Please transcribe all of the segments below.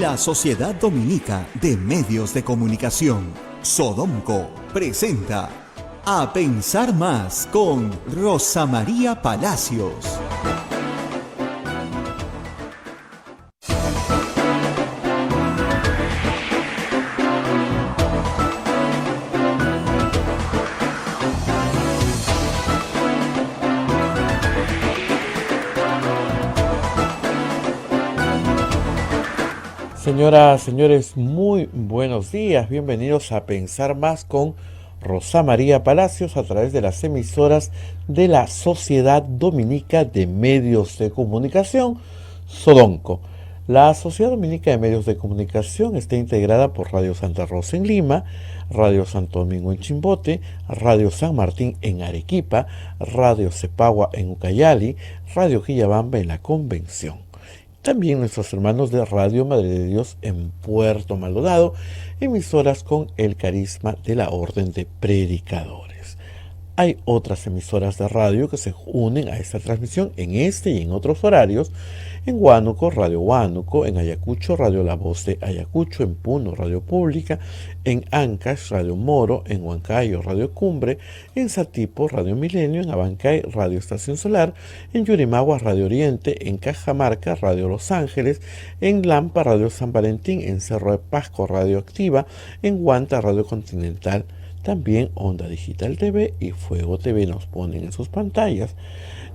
La Sociedad Dominica de Medios de Comunicación, Sodomco, presenta A Pensar Más con Rosa María Palacios. Señoras, señores, muy buenos días. Bienvenidos a Pensar Más con Rosa María Palacios a través de las emisoras de la Sociedad Dominica de Medios de Comunicación, Sodomco. La Sociedad Dominica de Medios de Comunicación está integrada por Radio Santa Rosa en Lima, Radio Santo Domingo en Chimbote, Radio San Martín en Arequipa, Radio Cepagua en Ucayali, Radio Quillabamba en La Convención. También nuestros hermanos de Radio Madre de Dios en Puerto Maldonado, emisoras con el carisma de la Orden de Predicadores. Hay otras emisoras de radio que se unen a esta transmisión en este y en otros horarios. En Huánuco, Radio Huánuco; en Ayacucho, Radio La Voz de Ayacucho; en Puno, Radio Pública; en Ancash, Radio Moro; en Huancayo, Radio Cumbre; en Satipo, Radio Milenio; en Abancay, Radio Estación Solar; en Yurimaguas, Radio Oriente; en Cajamarca, Radio Los Ángeles; en Lampa, Radio San Valentín; en Cerro de Pasco, Radio Activa; en Huanta, Radio Continental. También Onda Digital TV y Fuego TV nos ponen en sus pantallas.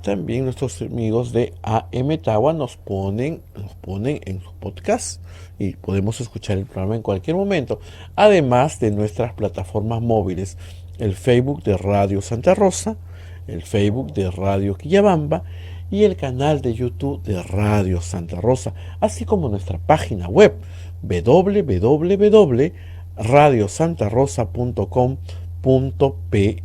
También nuestros amigos de AM Tagua nos ponen en su podcast y podemos escuchar el programa en cualquier momento. Además de nuestras plataformas móviles, el Facebook de Radio Santa Rosa, el Facebook de Radio Quillabamba y el canal de YouTube de Radio Santa Rosa, así como nuestra página web www.radiosantarosa.com.pe.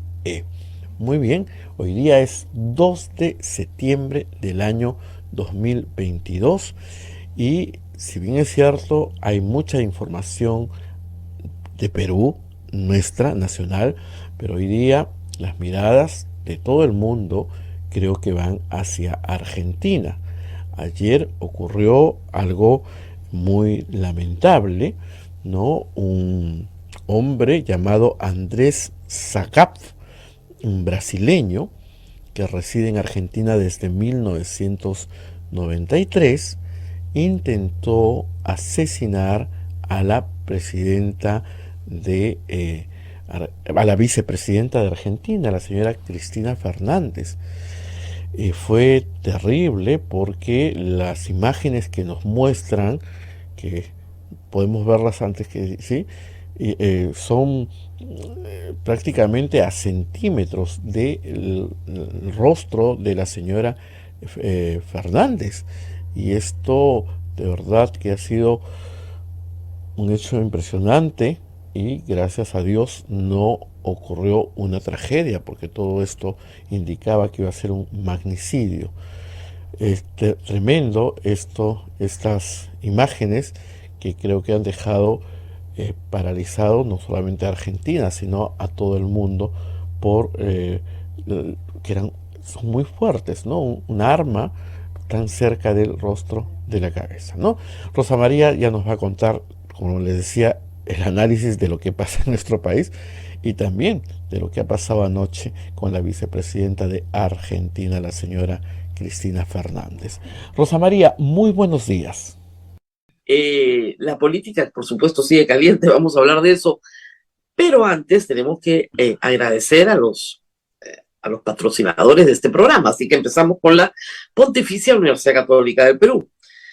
Muy bien, hoy día es 2 de septiembre del año 2022 y si bien es cierto, hay mucha información de Perú, nuestra nacional, pero hoy día las miradas de todo el mundo creo que van hacia Argentina. Ayer ocurrió algo muy lamentable, ¿no? Un hombre llamado Andrés Sacap, un brasileño que reside en Argentina desde 1993, intentó asesinar a la vicepresidenta de Argentina, la señora Cristina Fernández. Fue terrible porque las imágenes que nos muestran, que podemos verlas antes que sí, son prácticamente a centímetros del rostro de la señora Fernández, y esto de verdad que ha sido un hecho impresionante y gracias a Dios no ocurrió una tragedia, porque todo esto indicaba que iba a ser un magnicidio. Tremendo estas imágenes que creo que han dejado paralizado no solamente a Argentina, sino a todo el mundo, son muy fuertes, ¿no? Un arma tan cerca del rostro de la cabeza, ¿no? Rosa María ya nos va a contar, como les decía, el análisis de lo que pasa en nuestro país y también de lo que ha pasado anoche con la vicepresidenta de Argentina, la señora Cristina Fernández. Rosa María, muy buenos días. La política, por supuesto, sigue caliente, vamos a hablar de eso, pero antes tenemos que agradecer a los patrocinadores de este programa, así que empezamos con la Pontificia Universidad Católica del Perú.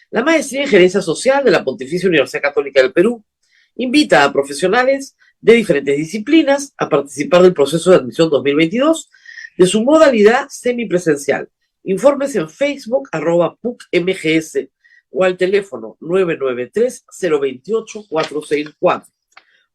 La Maestría en Gerencia Social de la Pontificia Universidad Católica del Perú invita a profesionales de diferentes disciplinas a participar del proceso de admisión 2022 de su modalidad semipresencial. Informes en Facebook, @PUCMGS, o al teléfono 993-028-464.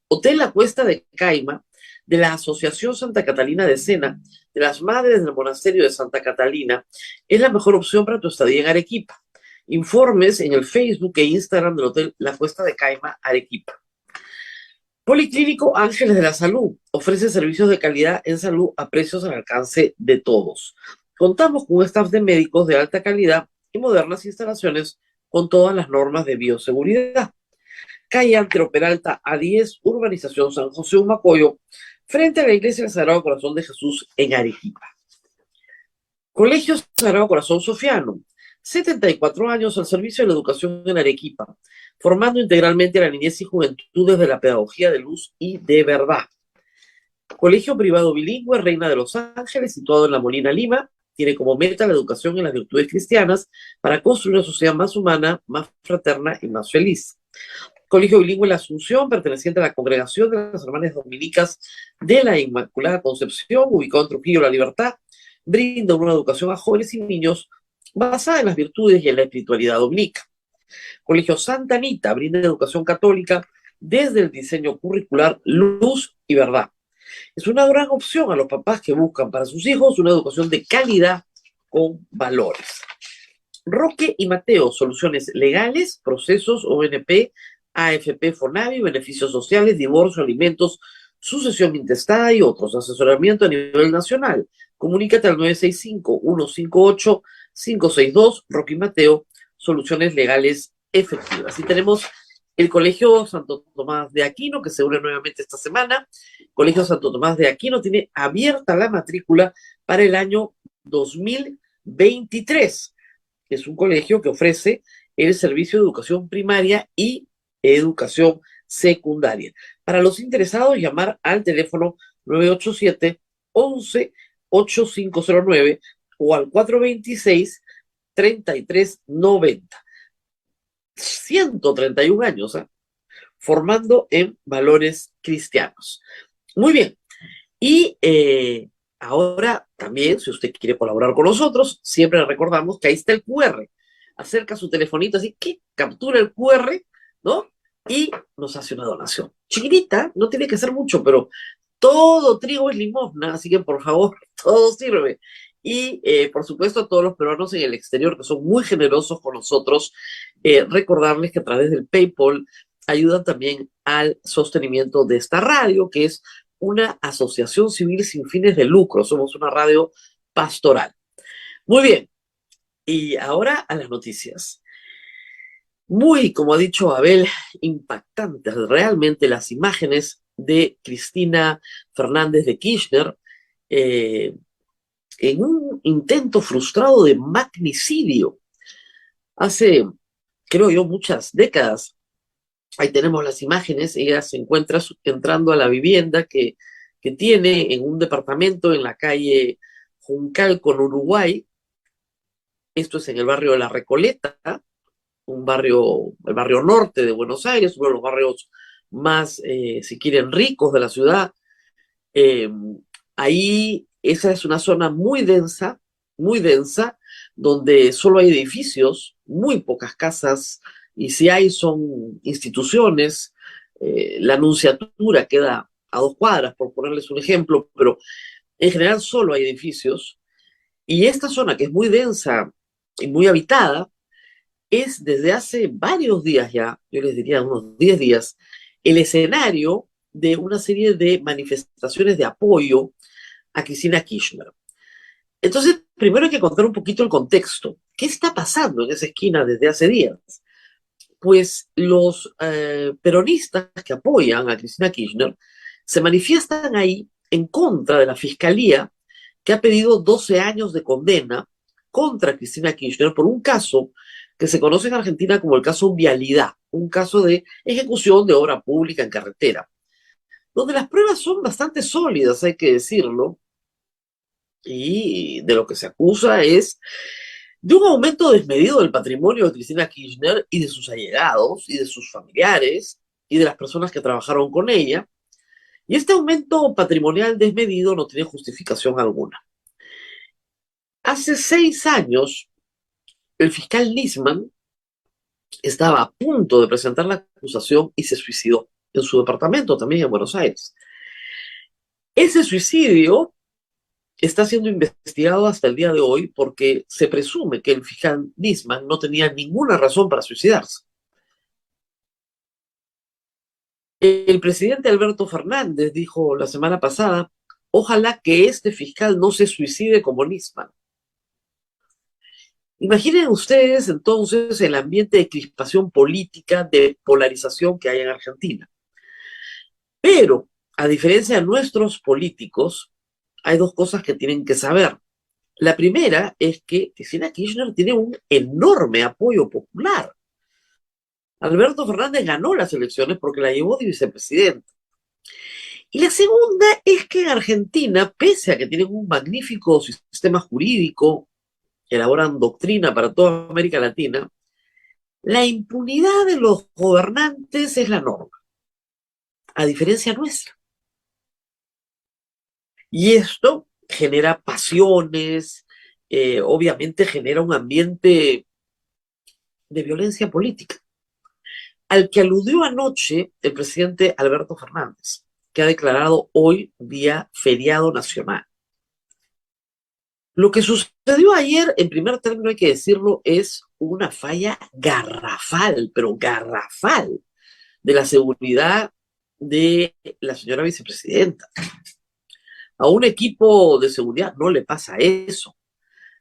Hotel La Cuesta de Caima, de la Asociación Santa Catalina de Sena, de las Madres del Monasterio de Santa Catalina, es la mejor opción para tu estadía en Arequipa. Informes en el Facebook e Instagram del Hotel La Cuesta de Caima, Arequipa. Policlínico Ángeles de la Salud ofrece servicios de calidad en salud a precios al alcance de todos. Contamos con un staff de médicos de alta calidad y modernas instalaciones con todas las normas de bioseguridad. Calle Antero Peralta A10, Urbanización San José Humacoyo, frente a la Iglesia del Sagrado Corazón de Jesús en Arequipa. Colegio Sagrado Corazón Sofiano, 74 años al servicio de la educación en Arequipa, formando integralmente a la niñez y juventud desde la pedagogía de luz y de verdad. Colegio privado bilingüe Reina de los Ángeles, situado en La Molina, Lima, tiene como meta la educación en las virtudes cristianas para construir una sociedad más humana, más fraterna y más feliz. Colegio bilingüe La Asunción, perteneciente a la Congregación de las Hermanas Dominicas de la Inmaculada Concepción, ubicado en Trujillo, La Libertad, brinda una educación a jóvenes y niños basada en las virtudes y en la espiritualidad dominica. Colegio Santa Anita brinda educación católica desde el diseño curricular Luz y Verdad. Es una gran opción a los papás que buscan para sus hijos una educación de calidad con valores. Roque y Mateo, soluciones legales, procesos, ONP, AFP, FONAVI, beneficios sociales, divorcio, alimentos, sucesión intestada y otros. Asesoramiento a nivel nacional. Comunícate al 965-158-562, Roque y Mateo, soluciones legales efectivas. Y tenemos el Colegio Santo Tomás de Aquino, que se une nuevamente esta semana. Colegio Santo Tomás de Aquino tiene abierta la matrícula para el año 2023. Es un colegio que ofrece el servicio de educación primaria y educación secundaria. Para los interesados, llamar al teléfono 987-11-8509 o al 426-3390. 131 años, formando en valores cristianos. Muy bien. Y ahora también, si usted quiere colaborar con nosotros, siempre le recordamos que ahí está el QR. Acerca su telefonito así, que captura el QR, ¿no? Y nos hace una donación. Chiquitita, no tiene que ser mucho, pero todo trigo es limosna, así que por favor, todo sirve. Y por supuesto a todos los peruanos en el exterior que son muy generosos con nosotros, recordarles que a través del PayPal ayudan también al sostenimiento de esta radio, que es una asociación civil sin fines de lucro. Somos una radio pastoral. Muy bien. Y ahora a las noticias. Muy, como ha dicho Abel, impactantes realmente las imágenes de Cristina Fernández de Kirchner en un intento frustrado de magnicidio. Hace, creo yo, muchas décadas. Ahí tenemos las imágenes. Ella se encuentra entrando a la vivienda que tiene en un departamento en la calle Juncal con Uruguay. Esto es en el barrio de La Recoleta, el barrio norte de Buenos Aires, uno de los barrios más, si quieren, ricos de la ciudad. Ahí esa es una zona muy densa, donde solo hay edificios, muy pocas casas, y si hay son instituciones. La Nunciatura queda a 2 cuadras, por ponerles un ejemplo, pero en general solo hay edificios. Y esta zona, que es muy densa y muy habitada, es desde hace varios días ya, yo les diría unos 10 días, el escenario de una serie de manifestaciones de apoyo a Cristina Kirchner. Entonces, primero hay que contar un poquito el contexto. ¿Qué está pasando en esa esquina desde hace días? Pues los peronistas que apoyan a Cristina Kirchner se manifiestan ahí en contra de la Fiscalía, que ha pedido 12 años de condena contra Cristina Kirchner por un caso que se conoce en Argentina como el caso Vialidad, un caso de ejecución de obra pública en carretera, donde las pruebas son bastante sólidas, hay que decirlo, y de lo que se acusa es de un aumento desmedido del patrimonio de Cristina Kirchner y de sus allegados y de sus familiares y de las personas que trabajaron con ella. Y este aumento patrimonial desmedido no tiene justificación alguna. Hace 6 años, el fiscal Nisman estaba a punto de presentar la acusación y se suicidó en su departamento, también en Buenos Aires. Ese suicidio está siendo investigado hasta el día de hoy porque se presume que el fiscal Nisman no tenía ninguna razón para suicidarse. El presidente Alberto Fernández dijo la semana pasada: ojalá que este fiscal no se suicide como Nisman. Imaginen ustedes entonces el ambiente de crispación política, de polarización que hay en Argentina. Pero, a diferencia de nuestros políticos, hay dos cosas que tienen que saber. La primera es que Cristina Kirchner tiene un enorme apoyo popular. Alberto Fernández ganó las elecciones porque la llevó de vicepresidente. Y la segunda es que en Argentina, pese a que tienen un magnífico sistema jurídico, elaboran doctrina para toda América Latina, la impunidad de los gobernantes es la norma, a diferencia nuestra. Y esto genera pasiones, obviamente genera un ambiente de violencia política, al que aludió anoche el presidente Alberto Fernández, que ha declarado hoy día feriado nacional. Lo que sucedió ayer, en primer término hay que decirlo, es una falla garrafal, pero garrafal, de la seguridad de la señora vicepresidenta. A un equipo de seguridad no le pasa eso.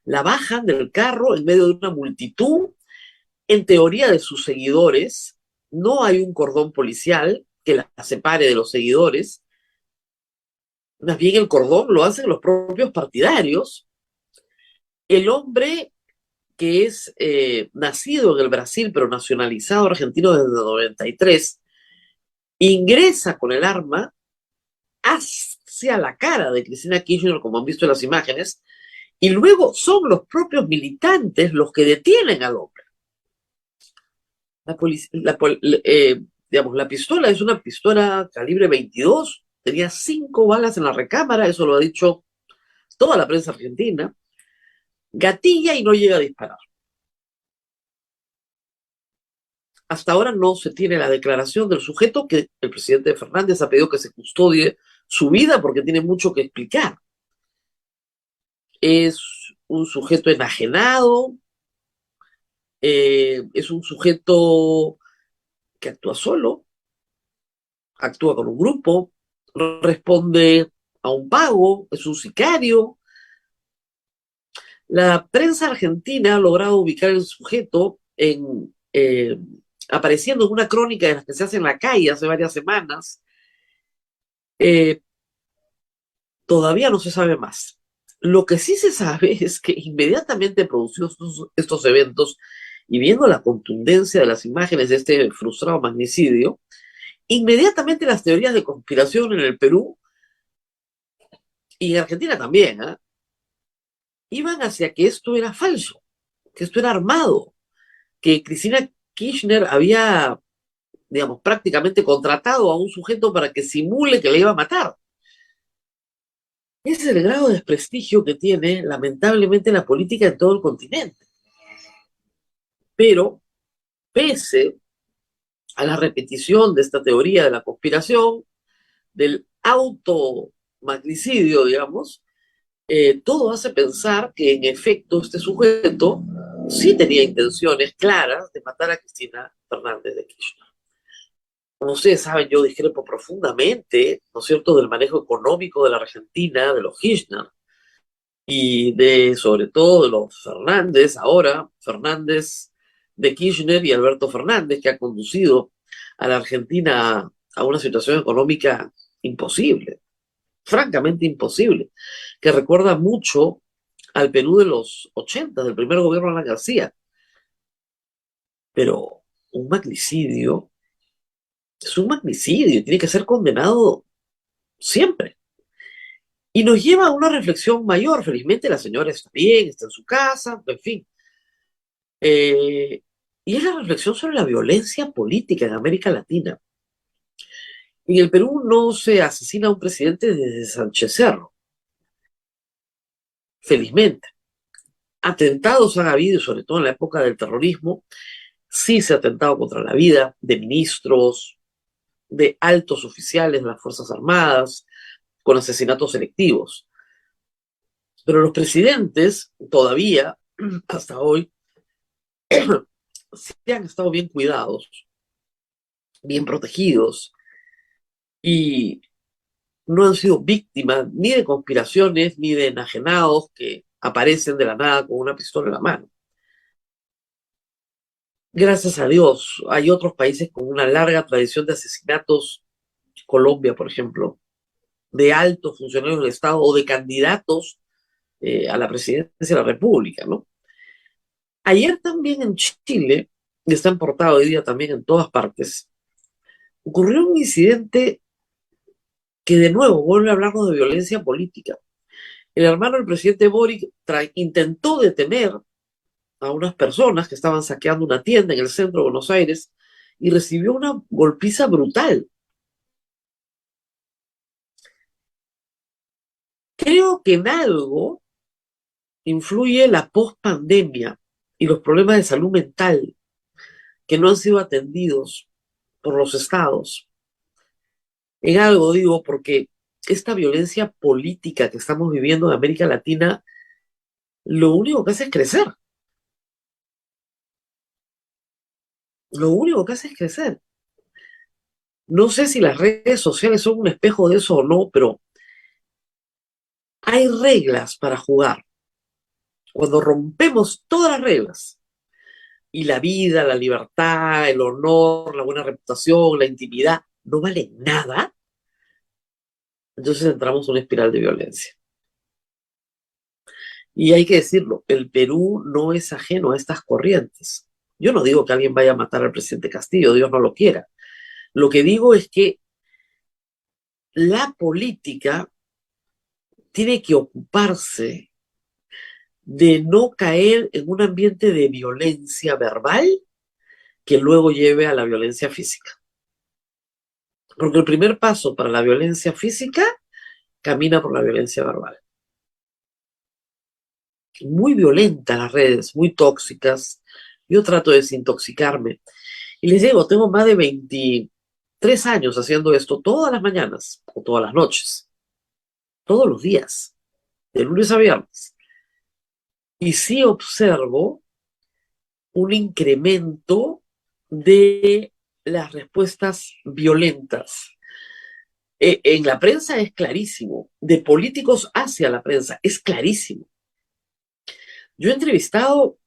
La bajan del carro en medio de una multitud, en teoría de sus seguidores. No hay un cordón policial que la separe de los seguidores. Más bien el cordón lo hacen los propios partidarios. El hombre que es nacido en el Brasil, pero nacionalizado argentino desde el 93, ingresa con el arma hacia la cara de Cristina Kirchner, como han visto en las imágenes, y luego son los propios militantes los que detienen al hombre. La pistola es una pistola calibre 22, tenía 5 balas en la recámara, eso lo ha dicho toda la prensa argentina, gatilla y no llega a disparar. Hasta ahora no se tiene la declaración del sujeto, que el presidente Fernández ha pedido que se custodie su vida porque tiene mucho que explicar. Es un sujeto enajenado, es un sujeto que actúa solo, actúa con un grupo, responde a un pago, es un sicario. La prensa argentina ha logrado ubicar el sujeto apareciendo en una crónica de las que se hace en la calle hace varias semanas. Todavía no se sabe más. Lo que sí se sabe es que inmediatamente producidos estos eventos y viendo la contundencia de las imágenes de este frustrado magnicidio, inmediatamente las teorías de conspiración en el Perú y en Argentina también, iban hacia que esto era falso, que esto era armado, que Cristina Kirchner había, digamos, prácticamente contratado a un sujeto para que simule que le iba a matar. Ese es el grado de desprestigio que tiene, lamentablemente, la política en todo el continente. Pero, pese a la repetición de esta teoría de la conspiración, del automagnicidio, digamos, todo hace pensar que, en efecto, este sujeto sí tenía intenciones claras de matar a Cristina Fernández de Kirchner. Como ustedes saben, yo discrepo profundamente, ¿no es cierto?, del manejo económico de la Argentina, de los Kirchner, y sobre todo, de los Fernández, ahora Fernández de Kirchner y Alberto Fernández, que ha conducido a la Argentina a una situación económica imposible, francamente imposible, que recuerda mucho al Perú de los 80, del primer gobierno de Alan García. Pero un magnicidio es un magnicidio y tiene que ser condenado siempre. Y nos lleva a una reflexión mayor. Felizmente la señora está bien, está en su casa, en fin. Y es la reflexión sobre la violencia política en América Latina. En el Perú no se asesina a un presidente desde Sánchez Cerro. Felizmente. Atentados han habido, sobre todo en la época del terrorismo. Sí se ha atentado contra la vida de ministros, de altos oficiales de las Fuerzas Armadas, con asesinatos selectivos. Pero los presidentes, todavía, hasta hoy, sí han estado bien cuidados, bien protegidos, y no han sido víctimas ni de conspiraciones ni de enajenados que aparecen de la nada con una pistola en la mano. Gracias a Dios, hay otros países con una larga tradición de asesinatos, Colombia, por ejemplo, de altos funcionarios del Estado o de candidatos a la presidencia de la República, ¿no? Ayer también en Chile, y está en portada hoy día también en todas partes, ocurrió un incidente que de nuevo vuelve a hablarnos de violencia política. El hermano del presidente Boric intentó detener a unas personas que estaban saqueando una tienda en el centro de Buenos Aires y recibió una golpiza brutal. Creo que en algo influye la pospandemia y los problemas de salud mental que no han sido atendidos por los estados. En algo digo porque esta violencia política que estamos viviendo en América Latina lo único que hace es crecer. Lo único que hace es crecer. No sé si las redes sociales son un espejo de eso o no, pero hay reglas para jugar. Cuando rompemos todas las reglas, y la vida, la libertad, el honor, la buena reputación, la intimidad, no valen nada, entonces entramos en una espiral de violencia. Y hay que decirlo, el Perú no es ajeno a estas corrientes. Yo no digo que alguien vaya a matar al presidente Castillo, Dios no lo quiera. Lo que digo es que la política tiene que ocuparse de no caer en un ambiente de violencia verbal que luego lleve a la violencia física. Porque el primer paso para la violencia física camina por la violencia verbal. Muy violentas las redes, muy tóxicas. Yo trato de desintoxicarme. Y les digo, tengo más de 23 años haciendo esto todas las mañanas o todas las noches, todos los días, de lunes a viernes. Y sí observo un incremento de las respuestas violentas. En la prensa es clarísimo, de políticos hacia la prensa es clarísimo. Yo he entrevistado,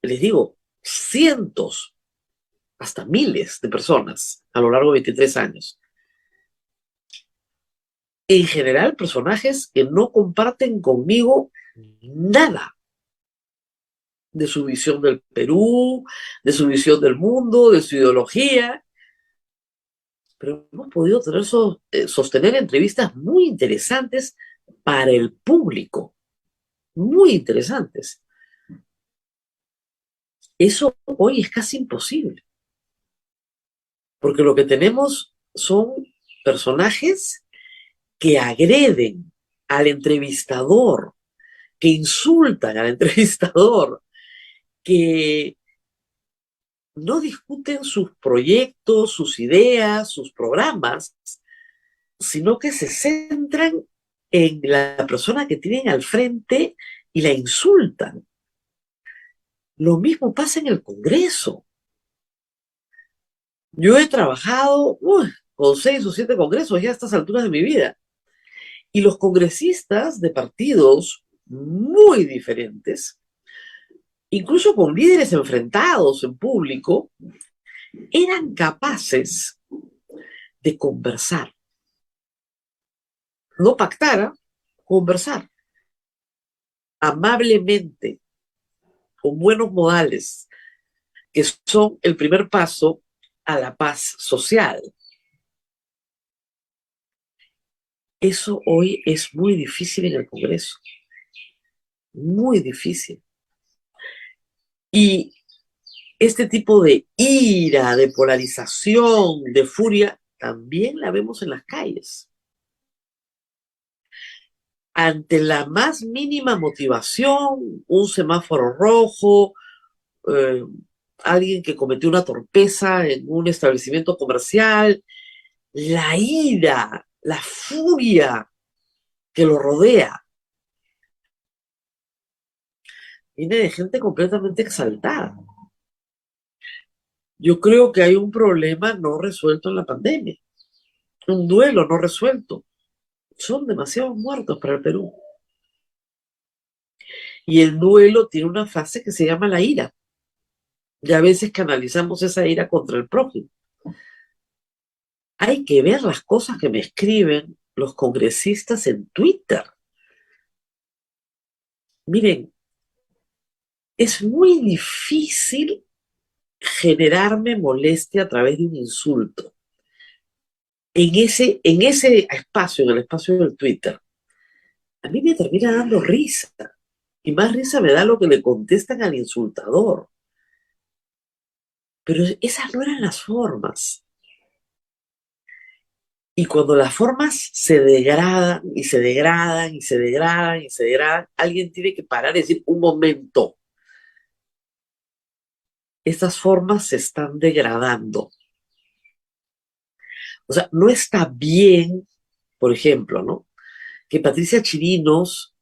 les digo, cientos, hasta miles de personas a lo largo de 23 años. En general, personajes que no comparten conmigo nada de su visión del Perú, de su visión del mundo, de su ideología, pero hemos podido sostener entrevistas muy interesantes para el público, muy interesantes. Eso hoy es casi imposible, porque lo que tenemos son personajes que agreden al entrevistador, que insultan al entrevistador, que no discuten sus proyectos, sus ideas, sus programas, sino que se centran en la persona que tienen al frente y la insultan. Lo mismo pasa en el Congreso. Yo he trabajado con 6 o 7 congresos ya a estas alturas de mi vida. Y los congresistas de partidos muy diferentes, incluso con líderes enfrentados en público, eran capaces de conversar. No pactar, conversar amablemente, con buenos modales, que son el primer paso a la paz social. Eso hoy es muy difícil en el Congreso, muy difícil. Y este tipo de ira, de polarización, de furia, también la vemos en las calles. Ante la más mínima motivación, un semáforo rojo, eh, alguien que cometió una torpeza en un establecimiento comercial, la ira, la furia que lo rodea, viene de gente completamente exaltada. Yo creo que hay un problema no resuelto en la pandemia, un duelo no resuelto. Son demasiados muertos para el Perú. Y el duelo tiene una fase que se llama la ira. y a veces canalizamos esa ira contra el prójimo. Hay que ver las cosas que me escriben los congresistas en Twitter. Miren, es muy difícil generarme molestia a través de un insulto. En ese espacio, en el espacio del Twitter, a mí me termina dando risa. Y más risa me da lo que le contestan al insultador. Pero esas no eran las formas. Y cuando las formas se degradan y se degradan y se degradan y se degradan, alguien tiene que parar y decir, un momento, estas formas se están degradando. O sea, no está bien, por ejemplo, ¿no?, que Patricia Chirinos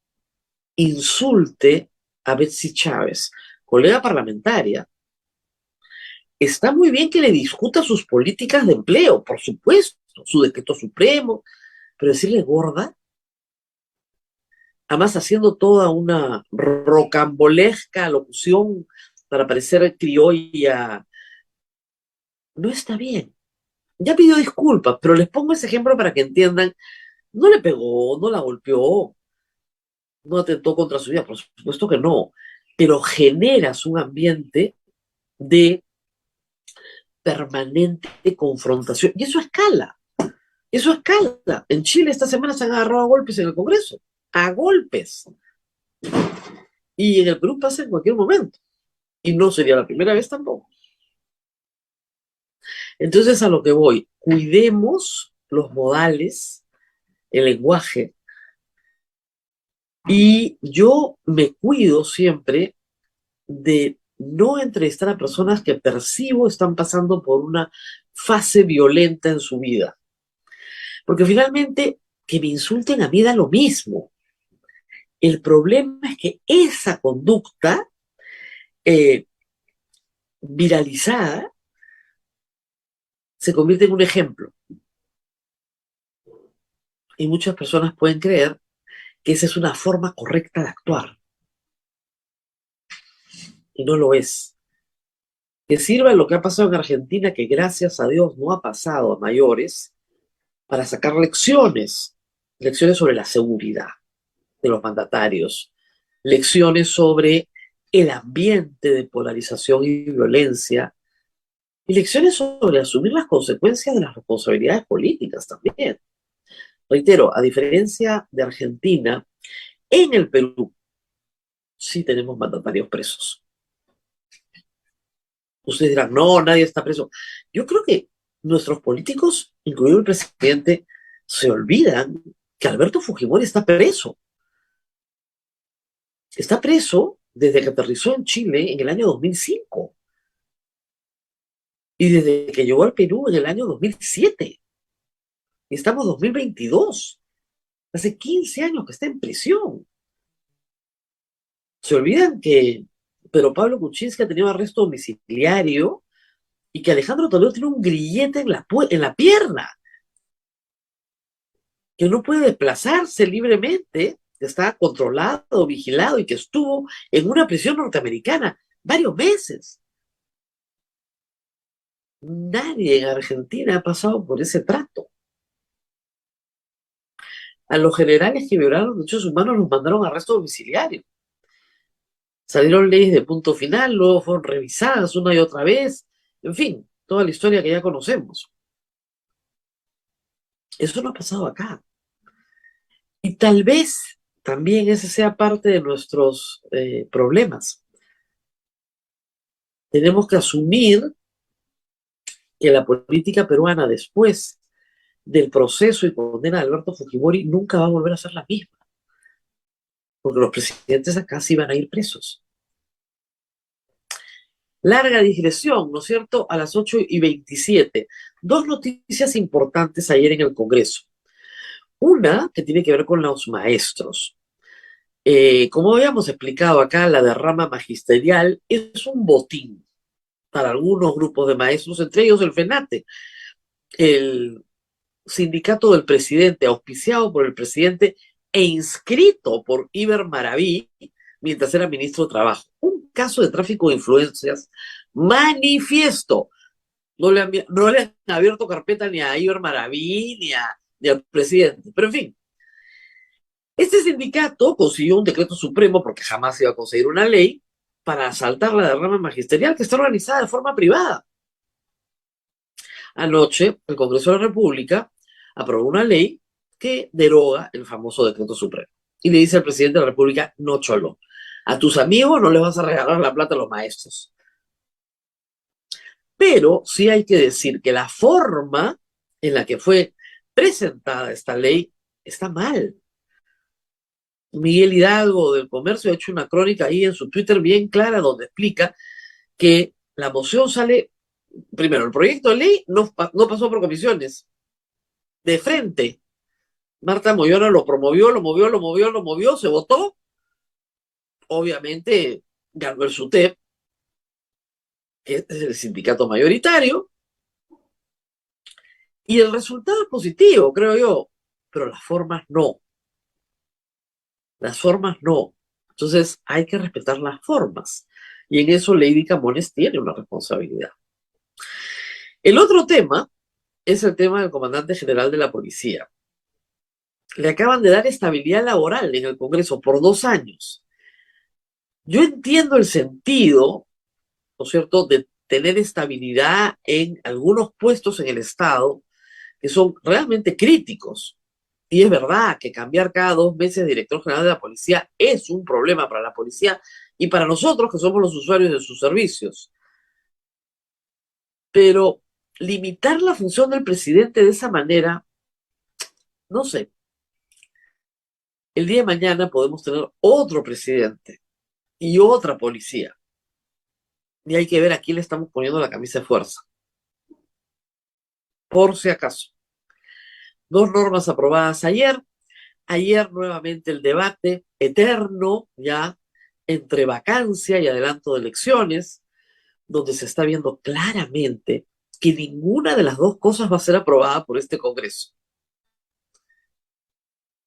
insulte a Betsy Chávez, colega parlamentaria. Está muy bien que le discuta sus políticas de empleo, por supuesto, su decreto supremo, pero decirle gorda, además haciendo toda una rocambolesca locución para parecer criolla, no está bien. Ya pidió disculpas, pero les pongo ese ejemplo para que entiendan, no le pegó, no la golpeó, no atentó contra su vida, por supuesto que no, pero generas un ambiente de permanente confrontación, y eso escala. Eso escala. En Chile esta semana se han agarrado a golpes en el Congreso. A golpes. Y en el Perú pasa en cualquier momento. Y no sería la primera vez tampoco. Entonces, a lo que voy, cuidemos los modales, el lenguaje. Y yo me cuido siempre de no entrevistar a personas que percibo están pasando por una fase violenta en su vida. Porque finalmente, que me insulten a mí da lo mismo. El problema es que esa conducta viralizada se convierte en un ejemplo. Y muchas personas pueden creer que esa es una forma correcta de actuar. Y no lo es. Que sirva lo que ha pasado en Argentina, que gracias a Dios no ha pasado a mayores, para sacar lecciones. Lecciones sobre la seguridad de los mandatarios. Lecciones sobre el ambiente de polarización y violencia. Y lecciones sobre asumir las consecuencias de las responsabilidades políticas también. Reitero, a diferencia de Argentina, en el Perú sí tenemos mandatarios presos. Ustedes dirán, no, nadie está preso. Yo creo que nuestros políticos, incluido el presidente, se olvidan que Alberto Fujimori está preso. Está preso desde que aterrizó en Chile en el año 2005 y desde que llegó al Perú en el año 2007. Y estamos en 2022. Hace 15 años que está en prisión. Se olvidan que Pedro Pablo Kuczynski ha tenido arresto domiciliario y que Alejandro Toledo tiene un grillete en la pierna, que no puede desplazarse libremente, que está controlado, vigilado y que estuvo en una prisión norteamericana varios meses. Nadie en Argentina ha pasado por ese trato. A los generales que violaron los derechos humanos los mandaron a arresto domiciliario. Salieron leyes de punto final, luego fueron revisadas una y otra vez. En fin, toda la historia que ya conocemos. Eso no ha pasado acá. Y tal vez también ese sea parte de nuestros problemas. Tenemos que asumir que la política peruana, después del proceso y condena de Alberto Fujimori, nunca va a volver a ser la misma. Porque los presidentes acá sí van a ir presos. Larga digresión, ¿no es cierto? A las 8:27. Dos noticias importantes ayer en el Congreso. Una que tiene que ver con los maestros. Como habíamos explicado acá, la derrama magisterial es un botín para algunos grupos de maestros, entre ellos el FENATE, el sindicato del presidente, auspiciado por el presidente e inscrito por Iber Maraví mientras era ministro de Trabajo. Un caso de tráfico de influencias Manifiesto. No le han abierto carpeta ni a Iber Maraví ni al presidente. Pero en fin, este sindicato consiguió un decreto supremo porque jamás iba a conseguir una ley para asaltar la derrama magisterial que está organizada de forma privada. Anoche, el Congreso de la República aprobó una ley que deroga el famoso decreto supremo. Y le dice al presidente de la República: no, cholo, a tus amigos no les vas a regalar la plata a los maestros. Pero sí hay que decir que la forma en la que fue presentada esta ley está mal. Miguel Hidalgo del Comercio ha hecho una crónica ahí en su Twitter bien clara donde explica que la moción sale, primero, el proyecto de ley no pasó por comisiones, de frente. Marta Moyano lo promovió, lo movió, se votó. Obviamente ganó el SUTEP, que es el sindicato mayoritario, y el resultado es positivo, creo yo, pero las formas no. Las formas no. Entonces hay que respetar las formas. Y en eso Lady Camones tiene una responsabilidad. El otro tema es el tema del comandante general de la policía. Le acaban de dar estabilidad laboral en el Congreso por 2 años. Yo entiendo el sentido, ¿no es cierto?, de tener estabilidad en algunos puestos en el Estado que son realmente críticos. Y es verdad que cambiar cada 2 meses de director general de la policía es un problema para la policía y para nosotros que somos los usuarios de sus servicios. Pero limitar la función del presidente de esa manera, no sé. El día de mañana podemos tener otro presidente y otra policía. Y hay que ver a quién le estamos poniendo la camisa de fuerza. Por si acaso. 2 normas aprobadas ayer. Ayer nuevamente el debate eterno ya entre vacancia y adelanto de elecciones, donde se está viendo claramente que ninguna de las 2 cosas va a ser aprobada por este Congreso.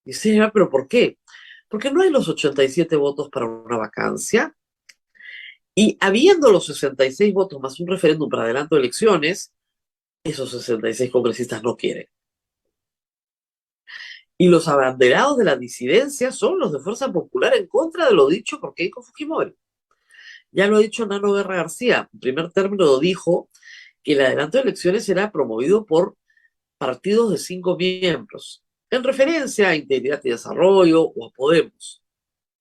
Y se ¿pero por qué? Porque no hay los 87 votos para una vacancia, y habiendo los 66 votos más un referéndum para adelanto de elecciones, esos 66 congresistas no quieren. Y los abanderados de la disidencia son los de Fuerza Popular en contra de lo dicho por Keiko Fujimori. Ya lo ha dicho Nano Guerra García. En primer término dijo que el adelanto de elecciones será promovido por partidos de 5 miembros, en referencia a Integridad y Desarrollo o a Podemos,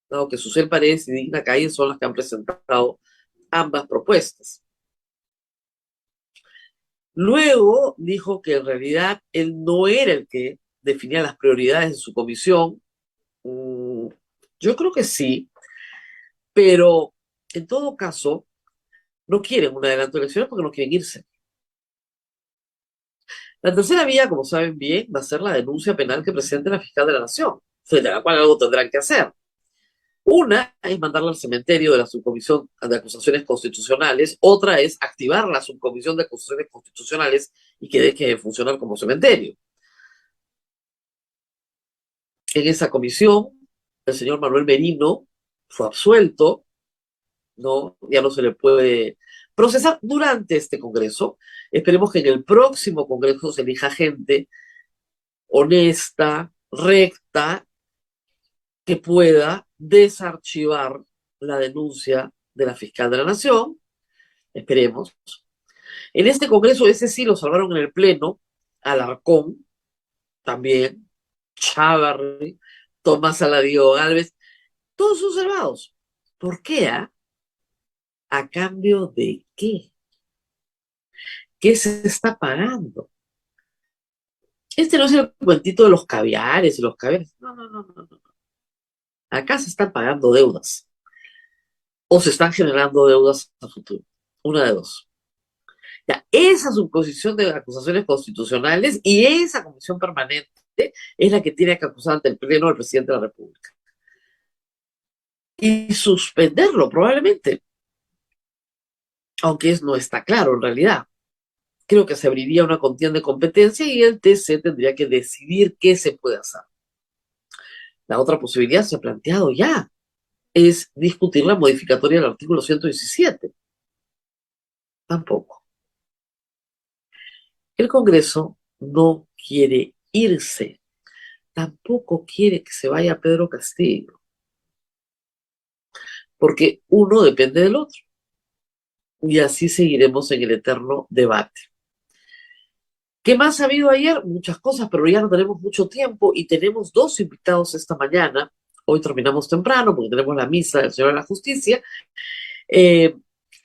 dado que Susel Paredes y Digna Calle son las que han presentado ambas propuestas. Luego dijo que en realidad él no era el que definía las prioridades de su comisión. Yo creo que sí, pero en todo caso no quieren un adelanto de elecciones porque no quieren irse. La tercera vía, como saben bien, va a ser la denuncia penal que presente la fiscal de la Nación, frente a la cual algo tendrán que hacer. Una es mandarla al cementerio de la subcomisión de acusaciones constitucionales, otra es activar la subcomisión de acusaciones constitucionales y que deje de funcionar como cementerio. En esa comisión, el señor Manuel Merino fue absuelto, ¿no? Ya no se le puede procesar durante este Congreso. Esperemos que en el próximo Congreso se elija gente honesta, recta, que pueda desarchivar la denuncia de la fiscal de la Nación. Esperemos. En este Congreso, ese sí lo salvaron en el Pleno, Alarcón, también, Chávarri, Tomás Aladío Gálvez, todos son salvados. ¿Por qué? ¿A cambio de qué? ¿Qué se está pagando? Este no es el cuentito de los caviares y los caviares. No, no, no, no, no. Acá se están pagando deudas. O se están generando deudas a futuro. Una de dos. Ya, esa subcomisión de acusaciones constitucionales y esa comisión permanente es la que tiene que acusar ante el Pleno al presidente de la República. Y suspenderlo, probablemente. Aunque no está claro en realidad. Creo que se abriría una contienda de competencia y el TC tendría que decidir qué se puede hacer. La otra posibilidad se ha planteado ya, es discutir la modificatoria del artículo 117. tampoco. El Congreso no quiere irse, tampoco quiere que se vaya Pedro Castillo, porque uno depende del otro. Y así seguiremos en el eterno debate. ¿Qué más ha habido ayer? Muchas cosas, pero ya no tenemos mucho tiempo y tenemos dos invitados esta mañana. Hoy terminamos temprano porque tenemos la misa del Señor de la Justicia. Eh,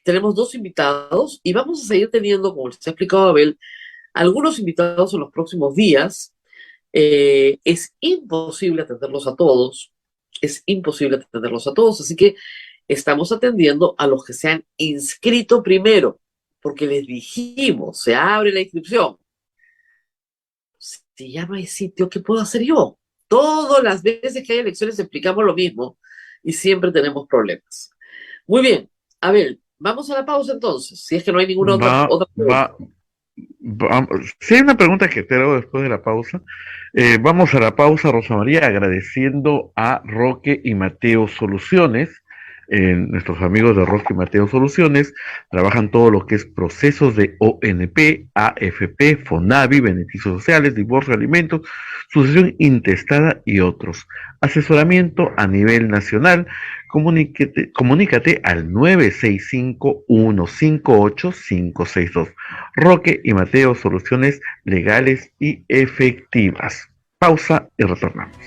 Tenemos dos invitados y vamos a seguir teniendo, como les ha explicado Abel, algunos invitados en los próximos días. Es imposible atenderlos a todos, así que estamos atendiendo a los que se han inscrito primero, porque les dijimos, se abre la inscripción. Si ya no hay sitio, ¿qué puedo hacer yo? Todas las veces que hay elecciones explicamos lo mismo y siempre tenemos problemas. Muy bien, Abel, vamos a la pausa entonces, si es que no hay ninguna otra pregunta. Si hay una pregunta que te hago después de la pausa, vamos a la pausa, Rosa María, agradeciendo a Roque y Mateo Soluciones. Nuestros amigos de Roque y Mateo Soluciones trabajan todo lo que es procesos de ONP, AFP, FONAVI, beneficios sociales, divorcio, alimentos, sucesión intestada y otros. Asesoramiento a nivel nacional. Comunícate al 965-158-562. Roque y Mateo, soluciones legales y efectivas. Pausa y retornamos.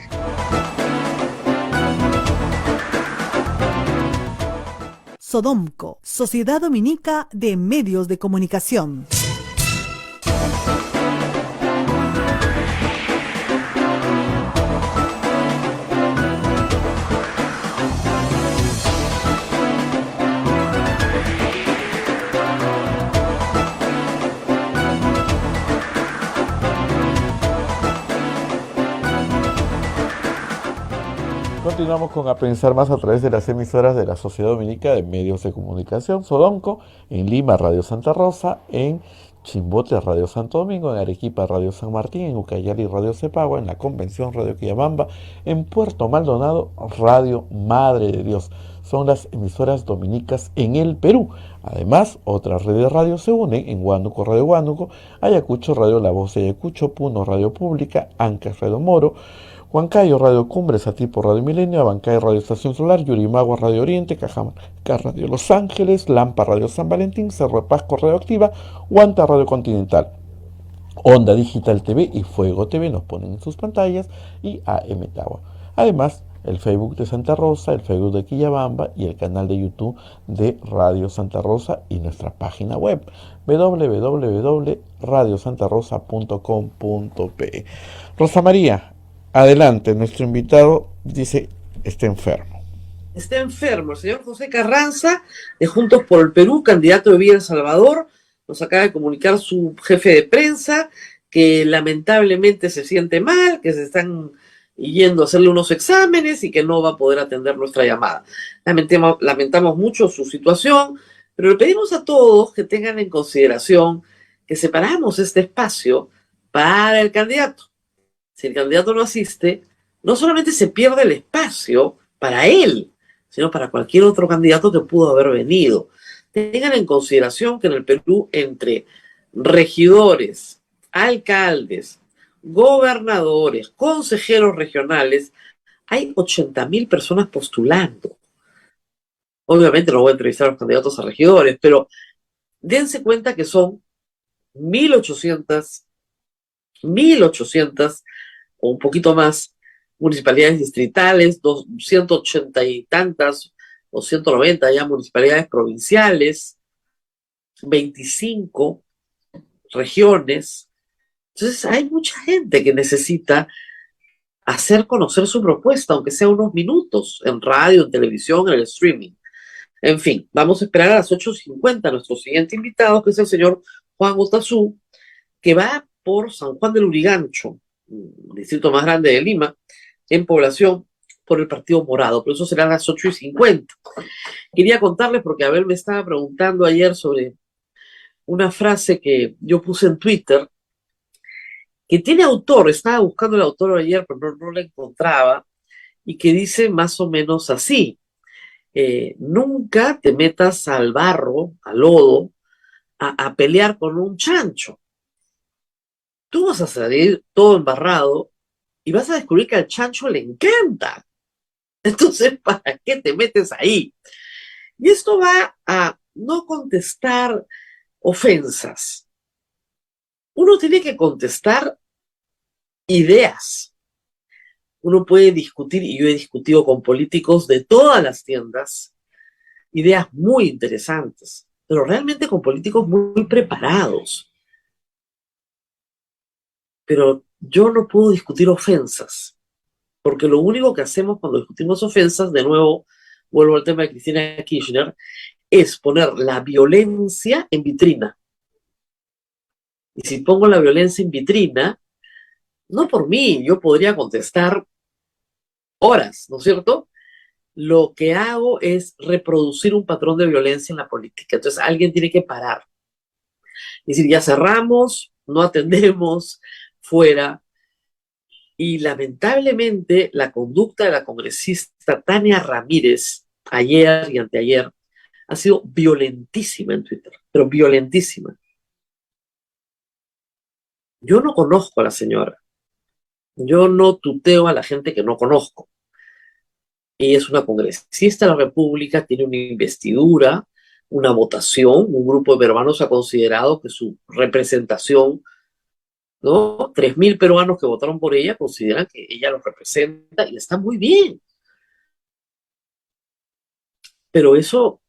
Sodomco, Sociedad Dominica de Medios de Comunicación. Continuamos con A Pensar Más a través de las emisoras de la Sociedad Dominica de Medios de Comunicación, Sodomco, en Lima, Radio Santa Rosa, en Chimbote, Radio Santo Domingo, en Arequipa, Radio San Martín, en Ucayali, Radio Cepagua, en la Convención, Radio Quillabamba, en Puerto Maldonado, Radio Madre de Dios. Son las emisoras dominicas en el Perú. Además, otras redes de radio se unen en Huánuco, Radio Huánuco, Ayacucho, Radio La Voz de Ayacucho, Puno, Radio Pública, Ancas, Radio Moro, Huancayo, Radio Cumbres, Atipo, Radio Milenio, Abancay, Radio Estación Solar, Yurimagua, Radio Oriente, Cajamarca, Radio Los Ángeles, Lampa, Radio San Valentín, Cerro de Pasco, Radio Activa, Huanta, Radio Continental, Onda Digital TV y Fuego TV nos ponen en sus pantallas, y AM Tawa. Además, el Facebook de Santa Rosa, el Facebook de Quillabamba y el canal de YouTube de Radio Santa Rosa y nuestra página web www.radiosantarosa.com.pe. Rosa María, adelante, nuestro invitado dice está enfermo. Está enfermo, el señor José Carranza, de Juntos por el Perú, candidato de Villa El Salvador, nos acaba de comunicar su jefe de prensa que lamentablemente se siente mal, que se están yendo a hacerle unos exámenes y que no va a poder atender nuestra llamada. Lamentamos mucho su situación, pero le pedimos a todos que tengan en consideración que separamos este espacio para el candidato. Si el candidato no asiste, no solamente se pierde el espacio para él, sino para cualquier otro candidato que pudo haber venido. Tengan en consideración que en el Perú, entre regidores, alcaldes, gobernadores, consejeros regionales, hay 80.000 personas postulando. Obviamente no voy a entrevistar a los candidatos a regidores, pero dense cuenta que son 1.800 o un poquito más municipalidades distritales, 180 y tantas o 190 ya municipalidades provinciales, 25 regiones. Entonces hay mucha gente que necesita hacer conocer su propuesta, aunque sea unos minutos, en radio, en televisión, en el streaming. En fin, vamos a esperar a las 8:50 a nuestro siguiente invitado, que es el señor Juan Otazú, que va por San Juan del Urigancho, el distrito más grande de Lima, en población, por el Partido Morado, pero eso será a las 8:50. Quería contarles, porque Abel me estaba preguntando ayer sobre una frase que yo puse en Twitter, que tiene autor, estaba buscando el autor ayer, pero no la encontraba, y que dice más o menos así: nunca te metas al barro, al lodo, a pelear con un chancho. Tú vas a salir todo embarrado y vas a descubrir que al chancho le encanta. Entonces, ¿para qué te metes ahí? Y esto va a no contestar ofensas. Uno tiene que contestar ideas. Uno puede discutir, y yo he discutido con políticos de todas las tiendas, ideas muy interesantes, pero realmente con políticos muy preparados. Pero yo no puedo discutir ofensas, porque lo único que hacemos cuando discutimos ofensas, de nuevo, vuelvo al tema de Cristina Kirchner, es poner la violencia en vitrina. Y si pongo la violencia en vitrina, no por mí, yo podría contestar horas, ¿no es cierto? Lo que hago es reproducir un patrón de violencia en la política. Entonces alguien tiene que parar. Es decir, ya cerramos, no atendemos, fuera. Y lamentablemente la conducta de la congresista Tania Ramírez, ayer y anteayer, ha sido violentísima en Twitter, pero violentísima. Yo no conozco a la señora. Yo no tuteo a la gente que no conozco. Ella es una congresista de la República, tiene una investidura, una votación, un grupo de peruanos ha considerado que su representación, ¿no? 3.000 peruanos que votaron por ella consideran que ella los representa y está muy bien. Pero eso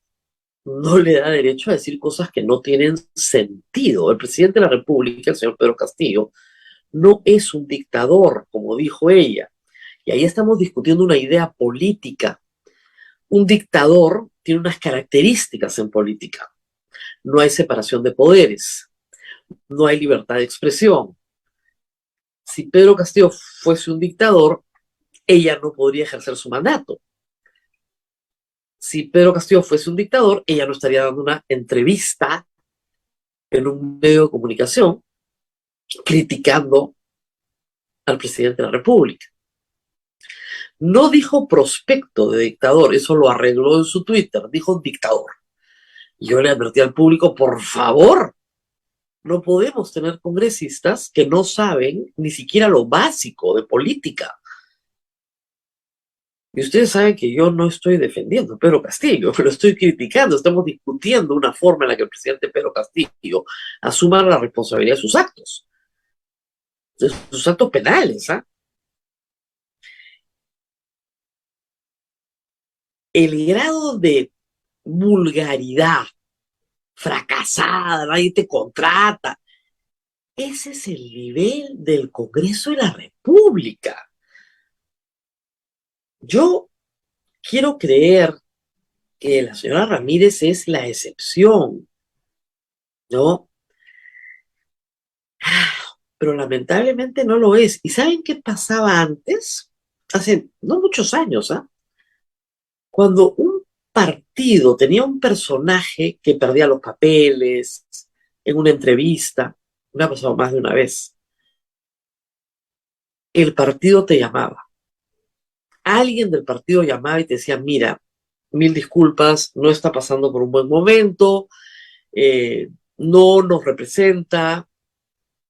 no le da derecho a decir cosas que no tienen sentido. El presidente de la República, el señor Pedro Castillo, no es un dictador, como dijo ella. Y ahí estamos discutiendo una idea política. Un dictador tiene unas características en política. No hay separación de poderes, no hay libertad de expresión. Si Pedro Castillo fuese un dictador, ella no podría ejercer su mandato. Si Pedro Castillo fuese un dictador, ella no estaría dando una entrevista en un medio de comunicación criticando al presidente de la República. No dijo prospecto de dictador, eso lo arregló en su Twitter, dijo dictador. Y yo le advertí al público, por favor, no podemos tener congresistas que no saben ni siquiera lo básico de política. Y ustedes saben que yo no estoy defendiendo a Pedro Castillo, lo estoy criticando. Estamos discutiendo una forma en la que el presidente Pedro Castillo asuma la responsabilidad de sus actos penales. ¿Ah? El grado de vulgaridad, fracasada, nadie te contrata. Ese es el nivel del Congreso de la República. Yo quiero creer que la señora Ramírez es la excepción, ¿no? Pero lamentablemente no lo es. ¿Y saben qué pasaba antes? Hace no muchos años, ¿ah? Cuando un partido tenía un personaje que perdía los papeles en una entrevista, me ha pasado más de una vez, el partido te llamaba. Alguien del partido llamaba y te decía, mira, mil disculpas, no está pasando por un buen momento, no nos representa.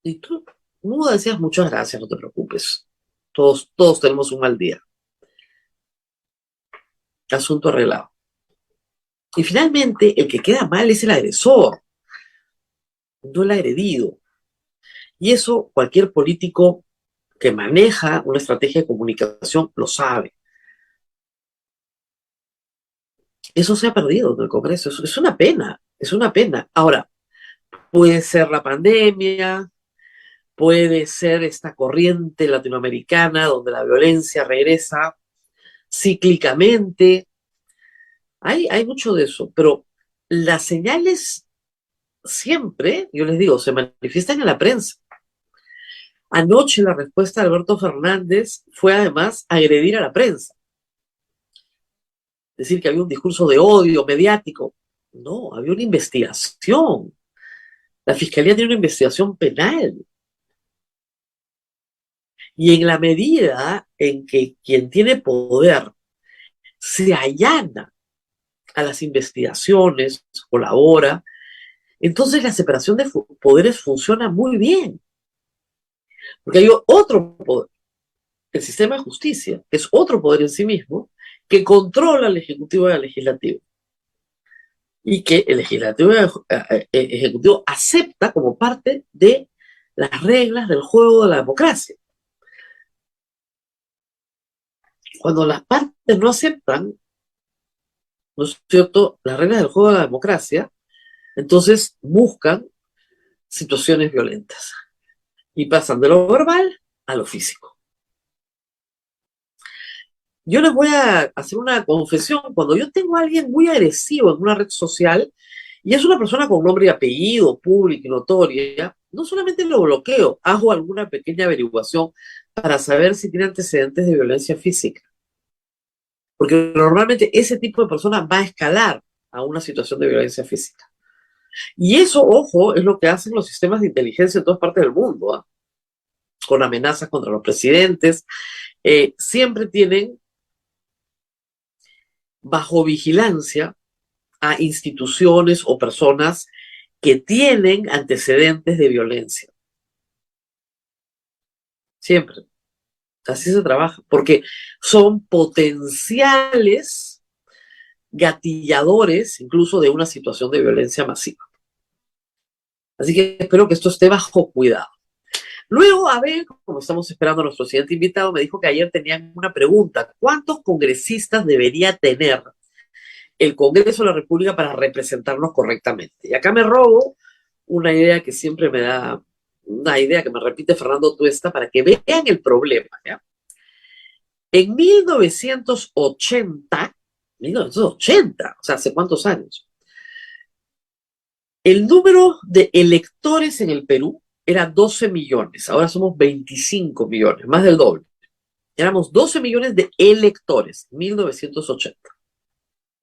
Y tú no decías, muchas gracias, no te preocupes. Todos tenemos un mal día. Asunto arreglado. Y finalmente, el que queda mal es el agresor, no el agredido. Y eso cualquier político que maneja una estrategia de comunicación lo sabe. Eso se ha perdido en el Congreso. Es una pena, es una pena. Ahora, puede ser la pandemia, puede ser esta corriente latinoamericana donde la violencia regresa cíclicamente. Hay mucho de eso, pero las señales siempre, yo les digo, se manifiestan en la prensa. Anoche la respuesta de Alberto Fernández fue además agredir a la prensa. Decir que había un discurso de odio mediático. No, había una investigación. La Fiscalía tiene una investigación penal. Y en la medida en que quien tiene poder se allana a las investigaciones, colabora, entonces la separación de poderes funciona muy bien, porque hay otro poder, el sistema de justicia, que es otro poder en sí mismo, que controla al Ejecutivo y al Legislativo, y que el Legislativo y el Ejecutivo acepta como parte de las reglas del juego de la democracia. Cuando las partes no aceptan, ¿no es cierto?, las reglas del juego de la democracia, entonces buscan situaciones violentas y pasan de lo verbal a lo físico. Yo les voy a hacer una confesión. Cuando yo tengo a alguien muy agresivo en una red social y es una persona con nombre y apellido, pública y notoria, no solamente lo bloqueo, hago alguna pequeña averiguación para saber si tiene antecedentes de violencia física. Porque normalmente ese tipo de persona va a escalar a una situación de violencia física. Y eso, ojo, es lo que hacen los sistemas de inteligencia en todas partes del mundo, ¿eh? Con amenazas contra los presidentes. Siempre tienen bajo vigilancia a instituciones o personas que tienen antecedentes de violencia. Siempre. Así se trabaja, porque son potenciales gatilladores incluso de una situación de violencia masiva. Así que espero que esto esté bajo cuidado. Luego, a ver, como estamos esperando a nuestro siguiente invitado, me dijo que ayer tenían una pregunta. ¿Cuántos congresistas debería tener el Congreso de la República para representarnos correctamente? Y acá me robo una idea que siempre me da, una idea que me repite Fernando Tuesta para que vean el problema, ¿ya? En 1980, o sea, ¿hace cuántos años? El número de electores en el Perú era 12 millones, ahora somos 25 millones, más del doble. Éramos 12 millones de electores, 1980.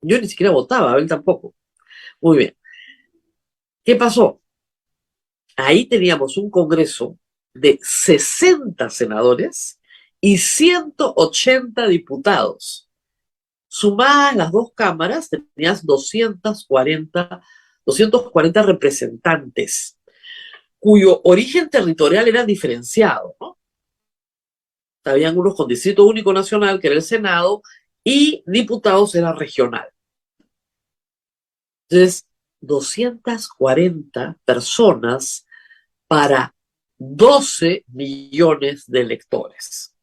Yo ni siquiera votaba, él tampoco. Muy bien. ¿Qué pasó? Ahí teníamos un Congreso de 60 senadores y 180 diputados. Sumadas las dos cámaras, tenías 240 representantes, cuyo origen territorial era diferenciado, ¿no? Habían unos con distrito único nacional, que era el Senado, y diputados era regional. Entonces, 240 personas para 12 millones de electores.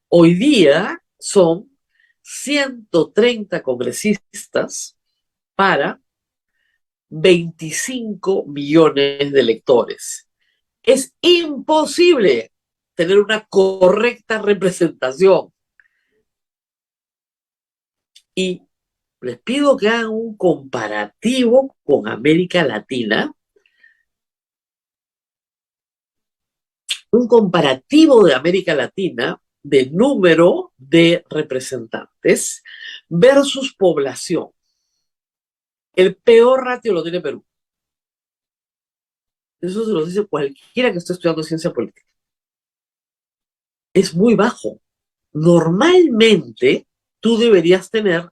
Hoy día son 130 congresistas para 25 millones de electores. Es imposible tener una correcta representación. Y les pido que hagan un comparativo con América Latina, un comparativo de América Latina de número de representantes versus población. El peor ratio lo tiene Perú. Eso se lo dice cualquiera que esté estudiando ciencia política. Es muy bajo. Normalmente, tú deberías tener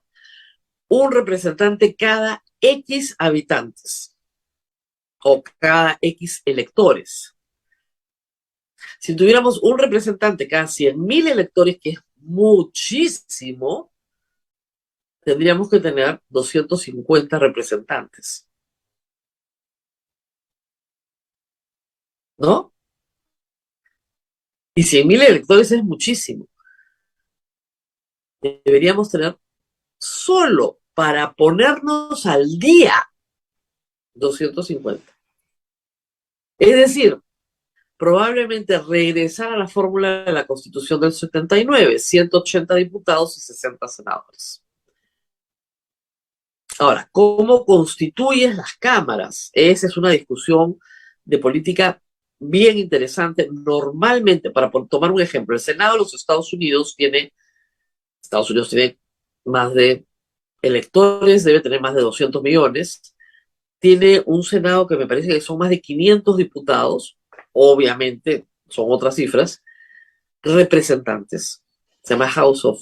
un representante cada X habitantes o cada X electores. Si tuviéramos un representante cada 100.000 electores, que es muchísimo, tendríamos que tener 250 representantes. ¿No? Y 100.000 electores es muchísimo. Deberíamos tener solo para ponernos al día 250. Es decir, probablemente regresar a la fórmula de la Constitución del 79, 180 diputados y 60 senadores. Ahora, ¿cómo constituyes las cámaras? Esa es una discusión de política bien interesante. Normalmente, para tomar un ejemplo, el Senado de los Estados Unidos tiene más de electores, debe tener más de 200 millones. Tiene un Senado que me parece que son más de 500 diputados, obviamente son otras cifras, representantes, se llama House of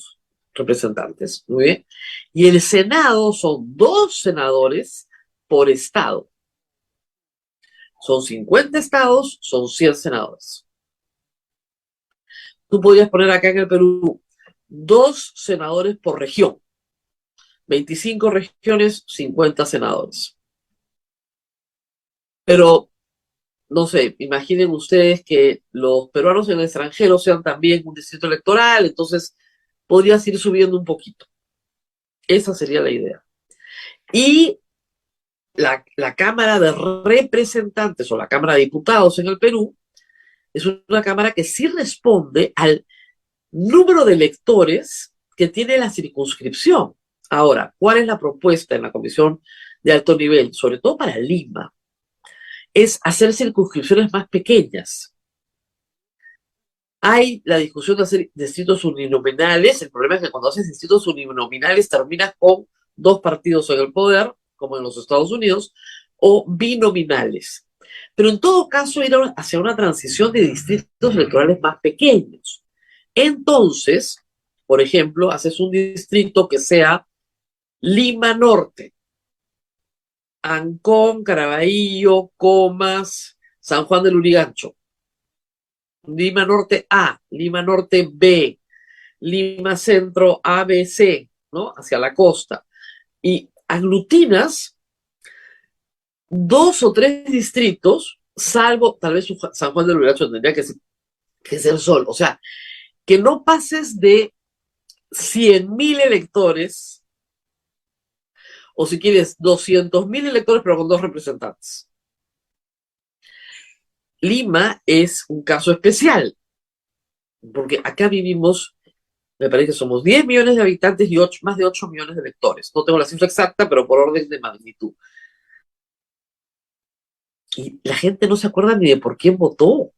Representantes, muy bien. Y el Senado son 2 senadores por estado. Son 50 estados, son 100 senadores. Tú podrías poner acá en el Perú 2 senadores por región. 25 regiones, 50 senadores. Pero, no sé, imaginen ustedes que los peruanos en el extranjero sean también un distrito electoral, entonces podrías ir subiendo un poquito. Esa sería la idea. Y la Cámara de Representantes o la Cámara de Diputados en el Perú es una cámara que sí responde al número de electores que tiene la circunscripción. Ahora, ¿cuál es la propuesta en la Comisión de Alto Nivel? Sobre todo para Lima, es hacer circunscripciones más pequeñas. Hay la discusión de hacer distritos uninominales. El problema es que cuando haces distritos uninominales terminas con 2 partidos en el poder, como en los Estados Unidos, o binominales. Pero en todo caso, ir hacia una transición de distritos electorales más pequeños. Entonces, por ejemplo, haces un distrito que sea Lima Norte, Ancón, Caraballo, Comas, San Juan del Lurigancho. Lima Norte A, Lima Norte B, Lima Centro ABC, ¿no? Hacia la costa. Y aglutinas 2 o 3 distritos, salvo tal vez San Juan del Lurigancho tendría que ser solo. O sea, que no pases de 100.000 electores, o si quieres 200.000 electores, pero con 2 representantes. Lima es un caso especial, porque acá vivimos, me parece que somos 10 millones de habitantes y más de 8 millones de electores. No tengo la cifra exacta, pero por orden de magnitud. Y la gente no se acuerda ni de por quién votó.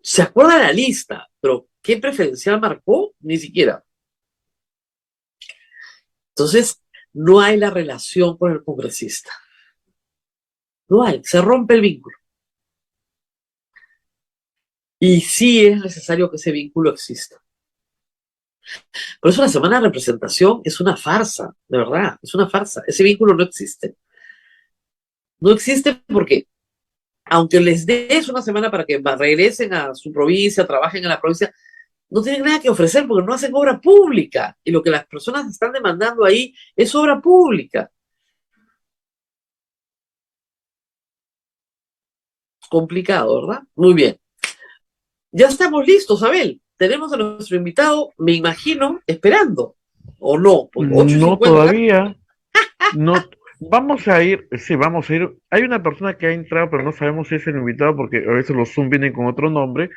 Se acuerda de la lista, pero ¿qué preferencial marcó? Ni siquiera. Entonces, no hay la relación con el congresista. No hay, se rompe el vínculo. Y sí es necesario que ese vínculo exista. Por eso la semana de representación es una farsa, de verdad, es una farsa. Ese vínculo no existe. No existe porque, aunque les des una semana para que regresen a su provincia, trabajen en la provincia, no tienen nada que ofrecer porque no hacen obra pública. Y lo que las personas están demandando ahí es obra pública. Complicado, ¿verdad? Muy bien. Ya estamos listos, Abel. Tenemos a nuestro invitado, me imagino, esperando. ¿O no? No todavía. No. Vamos a ir. Hay una persona que ha entrado, pero no sabemos si es el invitado porque a veces los Zoom vienen con otro nombre.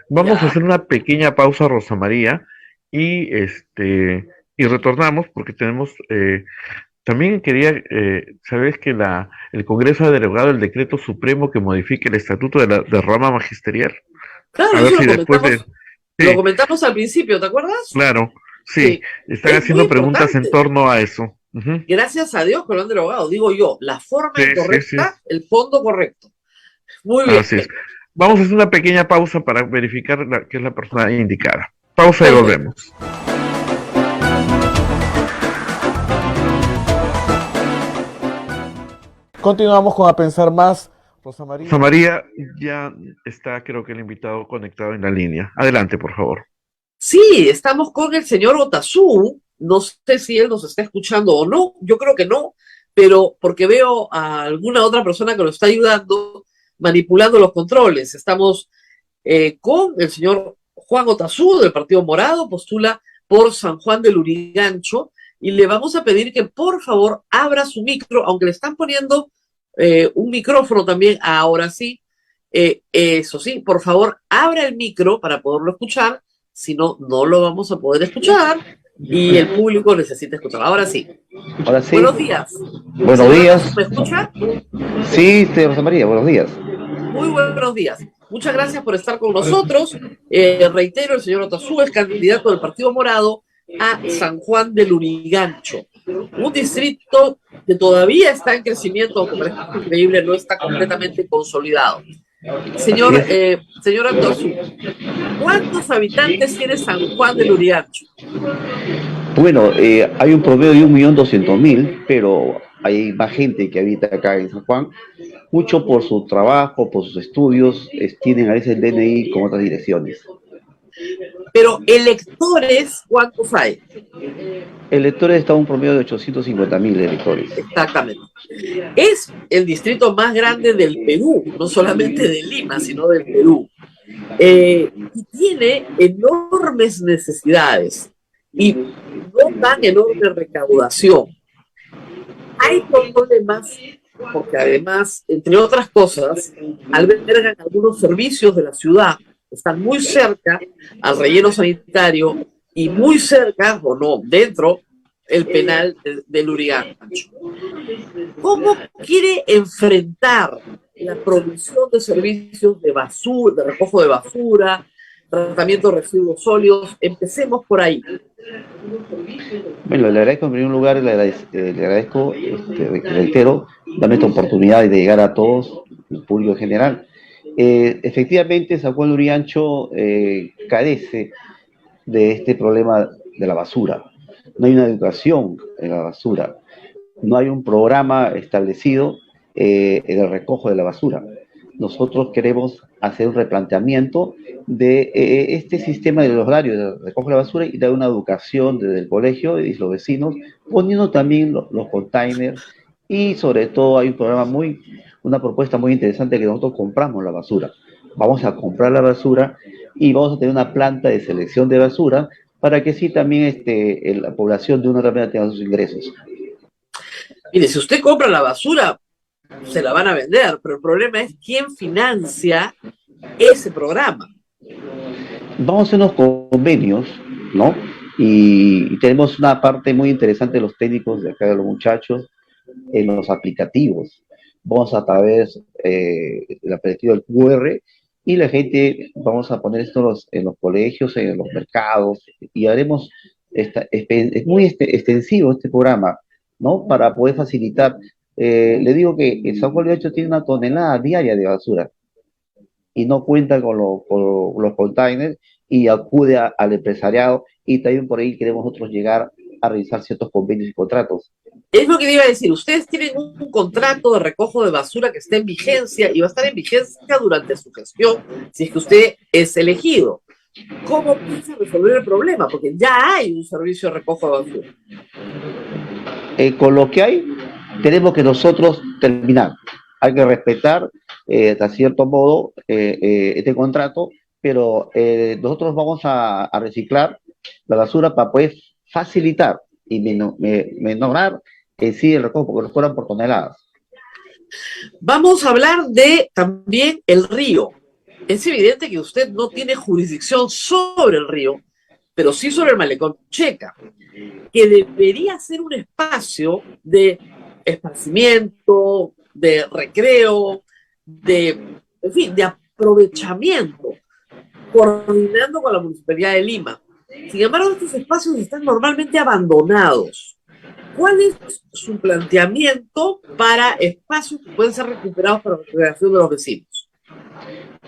Vamos a hacer una pequeña pausa, Rosa María, y retornamos porque tenemos. También quería, sabes que el Congreso ha derogado el decreto supremo que modifique el estatuto de la rama magisterial. Claro, A ver si después de. Sí, lo comentamos al principio, ¿te acuerdas? claro, sí, están haciendo preguntas en torno a eso. Ujú. Gracias a Dios que lo han derogado, digo yo, la forma Sí, incorrecta, el fondo correcto. Muy bien. Así es. Vamos a hacer una pequeña pausa para verificar que es la persona indicada. Pausa y Ok. volvemos. Continuamos con A Pensar Más. Rosa María ya está, creo que el invitado conectado en la línea. Adelante, por favor. Sí, estamos con el señor Otazú. No sé si él nos está escuchando o no, yo creo que no, pero porque veo a alguna otra persona que lo está ayudando manipulando los controles. Estamos con el señor Juan Otazú del Partido Morado, postula por San Juan del Lurigancho, y le vamos a pedir que por favor abra su micro, aunque le están poniendo un micrófono también, ahora sí, eso sí, por favor abra el micro para poderlo escuchar, si no, no lo vamos a poder escuchar y el público necesita escuchar. Ahora sí. Ahora sí. Buenos días. Buenos días. ¿Me escucha? Sí, Rosa María, buenos días. Muy buenos días. Muchas gracias por estar con nosotros. Reitero, el señor Otazú es candidato del Partido Morado a San Juan del Lurigancho, un distrito que todavía está en crecimiento, aunque parece increíble, no está completamente consolidado. Señor Otazú, ¿cuántos habitantes tiene San Juan del Lurigancho? Bueno, hay un promedio de 1.200.000, pero hay más gente que habita acá en San Juan, mucho por su trabajo, por sus estudios, tienen a veces el DNI con otras direcciones. Pero electores, ¿cuántos hay? Electores está un promedio de 850.000 electores. Exactamente. Es el distrito más grande del Perú, no solamente de Lima, sino del Perú. Y tiene enormes necesidades y no tan enorme recaudación. Hay problemas porque además, entre otras cosas, albergan algunos servicios de la ciudad, están muy cerca al relleno sanitario y muy cerca, o no, dentro, el penal del Lurigancho. ¿Cómo quiere enfrentar la provisión de servicios de basura, de recojo de basura, tratamiento de residuos sólidos? Empecemos por ahí. Bueno, le agradezco en primer lugar, reitero, darme esta oportunidad de llegar a todos, el público en general. Efectivamente, San Juan de Lurigancho carece de este problema de la basura. No hay una educación en la basura, no hay un programa establecido en el recojo de la basura. Nosotros queremos hacer un replanteamiento de este sistema de los horarios de recoger la basura y dar una educación desde el colegio y los vecinos, poniendo también los containers y sobre todo hay un programa una propuesta muy interesante que nosotros compramos la basura. Vamos a comprar la basura y vamos a tener una planta de selección de basura para que sí también la población de una manera tenga sus ingresos. Mire, si usted compra la basura, se la van a vender, pero el problema es quién financia ese programa. Vamos a hacer unos convenios, ¿no? Y tenemos una parte muy interesante de los técnicos de acá, de los muchachos, en los aplicativos. Vamos a través del aplicativo del QR y la gente, vamos a poner esto en los colegios, en los mercados y haremos, es muy extensivo este programa, ¿no? Para poder facilitar. Le digo que el San Juan de Hecho tiene una tonelada diaria de basura y no cuenta con los containers y acude al empresariado y también por ahí queremos nosotros llegar a realizar ciertos convenios y contratos. Es lo que iba a decir, ustedes tienen un contrato de recojo de basura que está en vigencia y va a estar en vigencia durante su gestión si es que usted es elegido. ¿Cómo piensa resolver el problema? Porque ya hay un servicio de recojo de basura. Con lo que hay, tenemos que nosotros terminar. Hay que respetar, hasta cierto modo, este contrato, pero nosotros vamos a reciclar la basura para poder facilitar y menorar sí el recojo, porque nos cobran por toneladas. Vamos a hablar de también el río. Es evidente que usted no tiene jurisdicción sobre el río, pero sí sobre el malecón Checa, que debería ser un espacio de esparcimiento, de recreo, en fin, de aprovechamiento, coordinando con la Municipalidad de Lima. Sin embargo, estos espacios están normalmente abandonados. ¿Cuál es su planteamiento para espacios que pueden ser recuperados para la recuperación de los vecinos?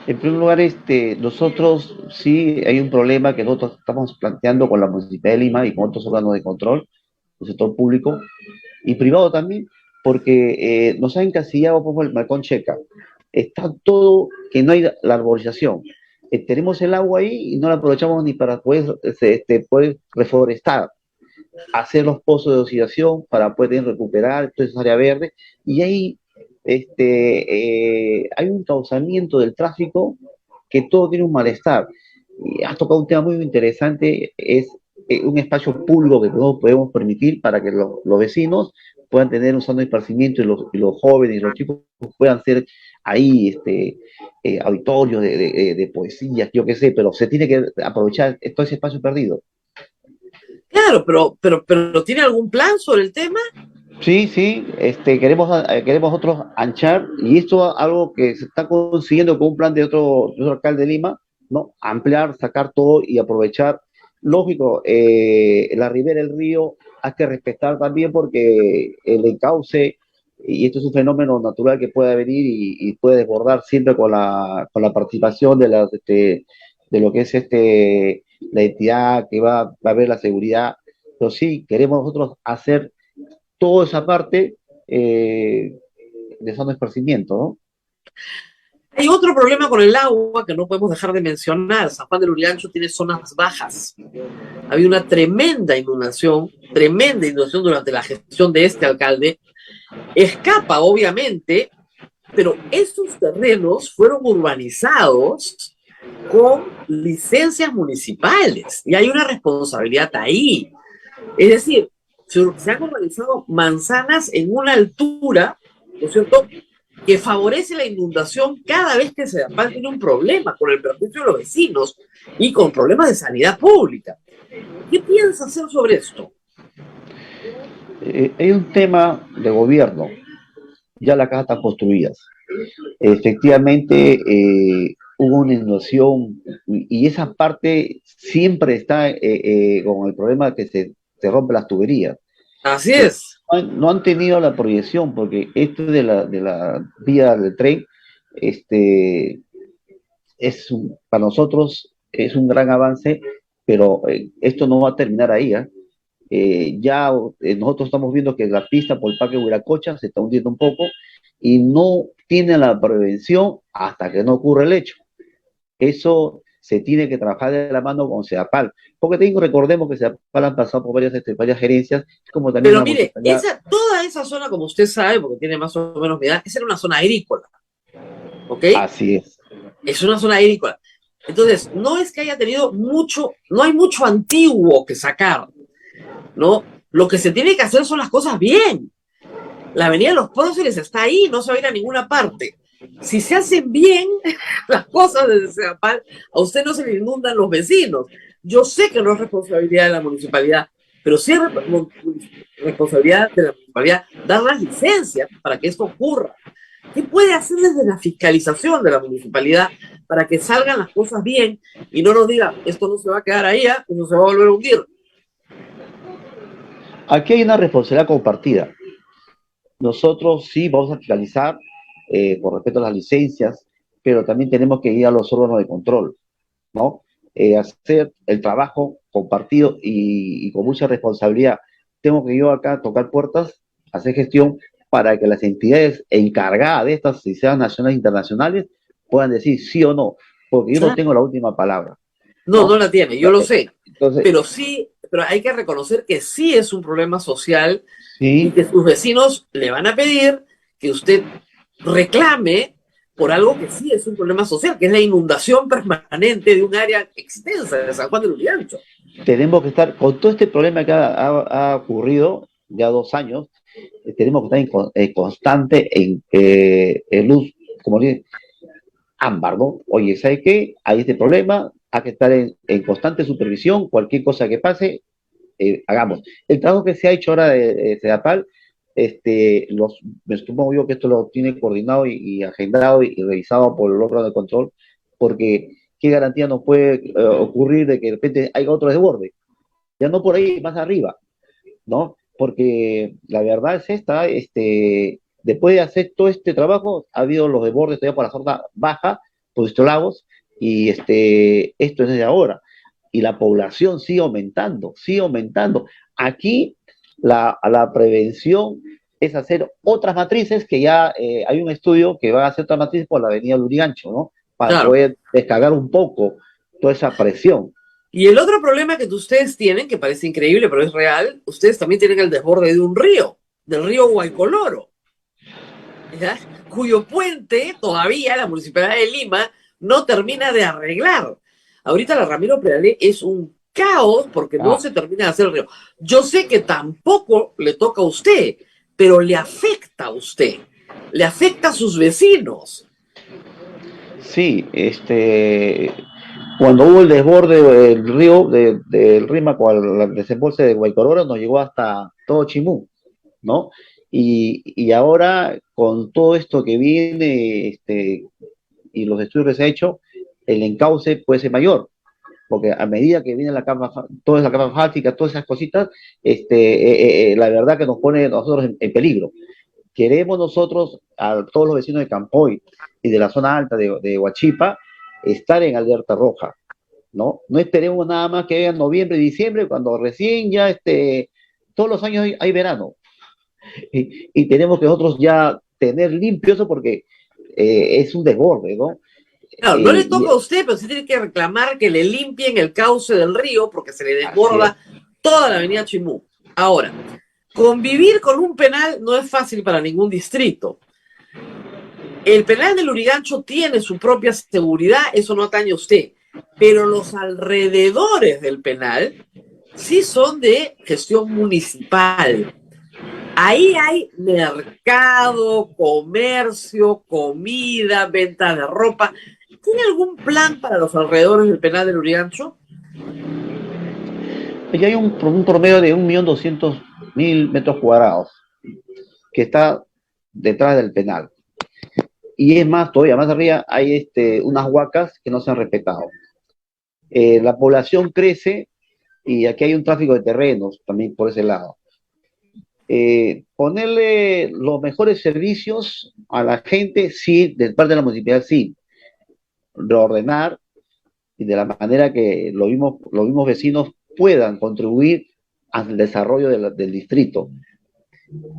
En primer lugar, nosotros sí hay un problema que nosotros estamos planteando con la Municipalidad de Lima y con otros órganos de control del sector público y privado también, porque nos ha encasillado como el Malcón Checa. Está todo que no hay la arborización. Tenemos el agua ahí y no la aprovechamos ni para poder reforestar, hacer los pozos de oxidación para poder recuperar toda esa área verde. Y ahí hay un causamiento del tráfico que todo tiene un malestar. Y has tocado un tema muy interesante, es un espacio público que no podemos permitir para que los vecinos puedan tener un sano esparcimiento y los jóvenes y los chicos puedan ser ahí auditorios de poesías, yo qué sé, pero se tiene que aprovechar todo ese espacio perdido. Claro, pero ¿tiene algún plan sobre el tema? Sí, queremos otros anchar, y esto es algo que se está consiguiendo con un plan de otro alcalde de Lima, ¿no? Ampliar, sacar todo y aprovechar. Lógico, la ribera del río hay que respetar también porque el encauce, y esto es un fenómeno natural que puede venir y puede desbordar siempre con la participación de lo que es la entidad que va a ver la seguridad. Pero sí, queremos nosotros hacer toda esa parte eh, de sano esparcimiento, ¿no? Hay otro problema con el agua que no podemos dejar de mencionar. San Juan del Urigancho tiene zonas bajas. Había una tremenda inundación durante la gestión de este alcalde. Escapa, obviamente, pero estos terrenos fueron urbanizados con licencias municipales y hay una responsabilidad ahí. Es decir, se han urbanizado manzanas en una altura, ¿no es cierto?, que favorece la inundación cada vez que Sedapal tiene un problema con el perjuicio de los vecinos y con problemas de sanidad pública. ¿Qué piensa hacer sobre esto? Hay un tema de gobierno, ya las casas están construidas. Efectivamente, hubo una inundación y esa parte siempre está con el problema de que se rompen las tuberías. Así es. No han tenido la proyección porque esto de la vía del tren este, para nosotros es un gran avance, pero esto no va a terminar ahí. Ya nosotros estamos viendo que la pista por el Parque Huiracocha se está hundiendo un poco y no tiene la prevención hasta que no ocurre el hecho. Eso se tiene que trabajar de la mano con CEDAPAL, porque recordemos que CEDAPAL han pasado por varias gerencias, como también Pero la mire, municipalidad. toda esa zona, como usted sabe, porque tiene más o menos mi edad, esa era una zona agrícola, ¿ok? Así es. Es una zona agrícola. Entonces, no es que haya tenido mucho, no hay mucho antiguo que sacar, ¿no? Lo que se tiene que hacer son las cosas bien. La avenida de los Próceres está ahí, no se va a ir a ninguna parte. Si se hacen bien las cosas desde Sedapal, a usted no se le inundan los vecinos. Yo sé que no es responsabilidad de la municipalidad, pero sí es responsabilidad de la municipalidad dar las licencias para que esto ocurra. ¿Qué puede hacer desde la fiscalización de la municipalidad para que salgan las cosas bien y no nos diga, esto no se va a quedar ahí, no se va a volver a hundir? Aquí hay una responsabilidad compartida. Nosotros sí vamos a fiscalizar con respecto a las licencias, pero también tenemos que ir a los órganos de control, ¿no? Hacer el trabajo compartido y con mucha responsabilidad. Tengo que yo acá tocar puertas, hacer gestión para que las entidades encargadas de estas licencias nacionales e internacionales puedan decir sí o no, porque yo no tengo la última palabra. No, no la tiene, yo lo sé. Entonces, pero sí, pero hay que reconocer que sí es un problema social y sí, que sus vecinos le van a pedir que usted reclame por algo que sí es un problema social, que es la inundación permanente de un área extensa de San Juan del Urigancho. tenemos que estar, con todo este problema que ha ocurrido ya 2 años, tenemos que estar constante en luz, como dice, ámbar, ¿no? Oye, ¿sabe qué? Hay este problema, hay que estar en constante supervisión, cualquier cosa que pase, hagamos. El trabajo que se ha hecho ahora de CEDAPAL, me supongo yo que esto lo tiene coordinado y agendado y revisado por el órgano de control, porque qué garantía nos puede ocurrir de que de repente haya otro desborde, ya no por ahí, más arriba, ¿no? Porque la verdad es esta, después de hacer todo este trabajo, ha habido los desbordes todavía por la zona baja, por estos lagos, y esto es desde ahora. Y la población sigue aumentando, sigue aumentando. Aquí la prevención es hacer otras matrices, que ya hay un estudio que va a hacer otras matrices por la avenida Lurigancho, ¿no? Para Claro. poder descargar un poco toda esa presión. Y el otro problema que ustedes tienen, que parece increíble, pero es real, ustedes también tienen el desborde de un río, del río Guaycoloro, ¿ya? Cuyo puente todavía la Municipalidad de Lima no termina de arreglar. Ahorita la Ramiro Pedalé es un caos porque no se termina de hacer el río. Yo sé que tampoco le toca a usted, pero le afecta a usted, le afecta a sus vecinos. Sí, cuando hubo el desborde del río, del Rímaco al desembolse de Guaycorora, nos llegó hasta todo Chimú, ¿no? Y ahora, con todo esto que viene, y los estudios que se ha hecho, el encauce puede ser mayor, porque a medida que viene toda esa capa fáctica, todas esas cositas, la verdad que nos pone a nosotros en peligro. Queremos nosotros, a todos los vecinos de Campoy y de la zona alta de Huachipa, estar en alerta roja, ¿no? No esperemos nada más que venga en noviembre, diciembre, cuando recién ya, todos los años hay verano. y tenemos que nosotros ya tener limpio eso porque es un desborde, ¿no? Claro, no le Y toca a usted, pero sí tiene que reclamar que le limpien el cauce del río porque se le así es. desborda toda la avenida Chimú. Ahora, convivir con un penal no es fácil para ningún distrito. El penal de Lurigancho tiene su propia seguridad, eso no atañe a usted, pero los alrededores del penal sí son de gestión municipal. Ahí hay mercado, comercio, comida, venta de ropa. ¿Tiene algún plan para los alrededores del penal de Lurigancho? Ya hay un promedio de 1.200.000 metros cuadrados que está detrás del penal. Y es más, todavía más arriba hay unas huacas que no se han respetado. La población crece y aquí hay un tráfico de terrenos también por ese lado. Ponerle los mejores servicios a la gente, sí, de parte de la municipalidad, sí. Reordenar y de la manera que los mismos vecinos puedan contribuir al desarrollo del distrito.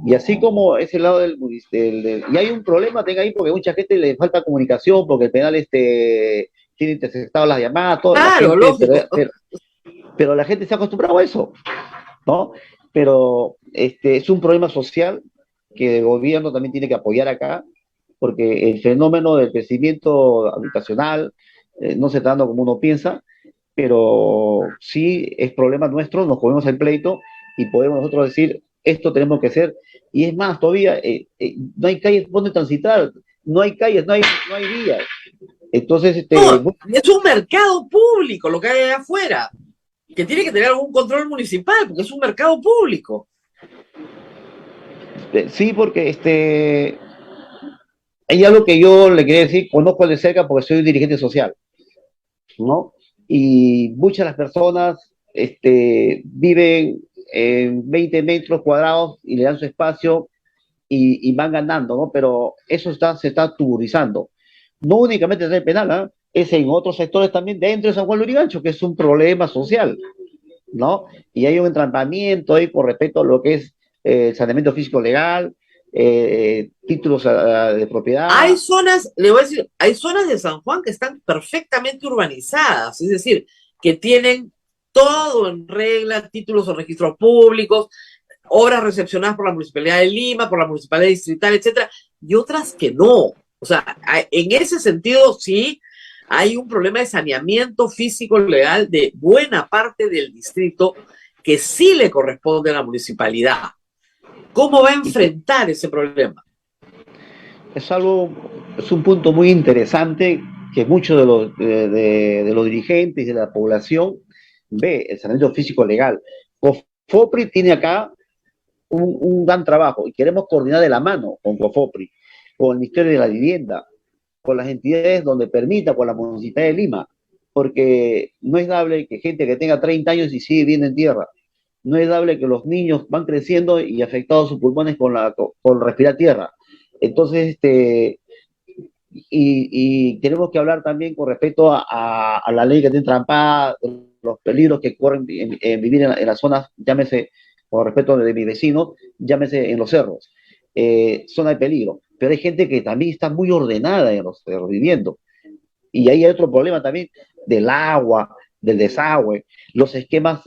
Y así como ese lado y hay un problema, tenga ahí, porque mucha gente le falta comunicación, porque el penal tiene interceptado las llamadas, toda la Claro, gente, lógico. pero la gente se ha acostumbrado a eso, ¿no? Pero es un problema social que el gobierno también tiene que apoyar acá, porque el fenómeno del crecimiento habitacional no se está dando como uno piensa, pero sí es problema nuestro, nos ponemos el pleito y podemos nosotros decir, esto tenemos que hacer, y es más, todavía no hay calles donde transitar, no hay calles, no hay vías. Entonces, No, es un mercado público lo que hay allá afuera, que tiene que tener algún control municipal, porque es un mercado público. sí, porque hay algo que yo le quería decir, conozco de cerca porque soy un dirigente social, ¿no? Y muchas de las personas viven en 20 metros cuadrados y le dan su espacio y van ganando, ¿no? Pero eso se está tuburizando. No únicamente en el penal, ¿eh? Es en otros sectores también dentro de San Juan de Lurigancho, que es un problema social, ¿no? Y hay un entrampamiento ahí con respecto a lo que es el saneamiento físico legal, títulos de propiedad. Hay zonas, le voy a decir, hay zonas de San Juan que están perfectamente urbanizadas, es decir, que tienen todo en regla, títulos o registros públicos, obras recepcionadas por la Municipalidad de Lima, por la Municipalidad Distrital, etcétera, y otras que no. O sea, en ese sentido sí hay un problema de saneamiento físico legal de buena parte del distrito que sí le corresponde a la municipalidad. ¿Cómo va a enfrentar ese problema? Es un punto muy interesante que muchos de los dirigentes y de la población ve el saneamiento físico legal. COFOPRI tiene acá un gran trabajo y queremos coordinar de la mano con COFOPRI, con el Ministerio de la Vivienda, con las entidades donde permita, con la Municipalidad de Lima, porque no es dable que gente que tenga 30 años y sigue viviendo en tierra, no es dable que los niños van creciendo y afectados sus pulmones con respirar tierra. Entonces, y tenemos que hablar también con respecto a la ley que tiene trampada, los peligros que corren en vivir en las zonas, llámese, con respecto de mis vecinos, llámese en los cerros, zona de peligro. Pero hay gente que también está muy ordenada en los cerros viviendo. Y ahí hay otro problema también del agua, del desagüe, los esquemas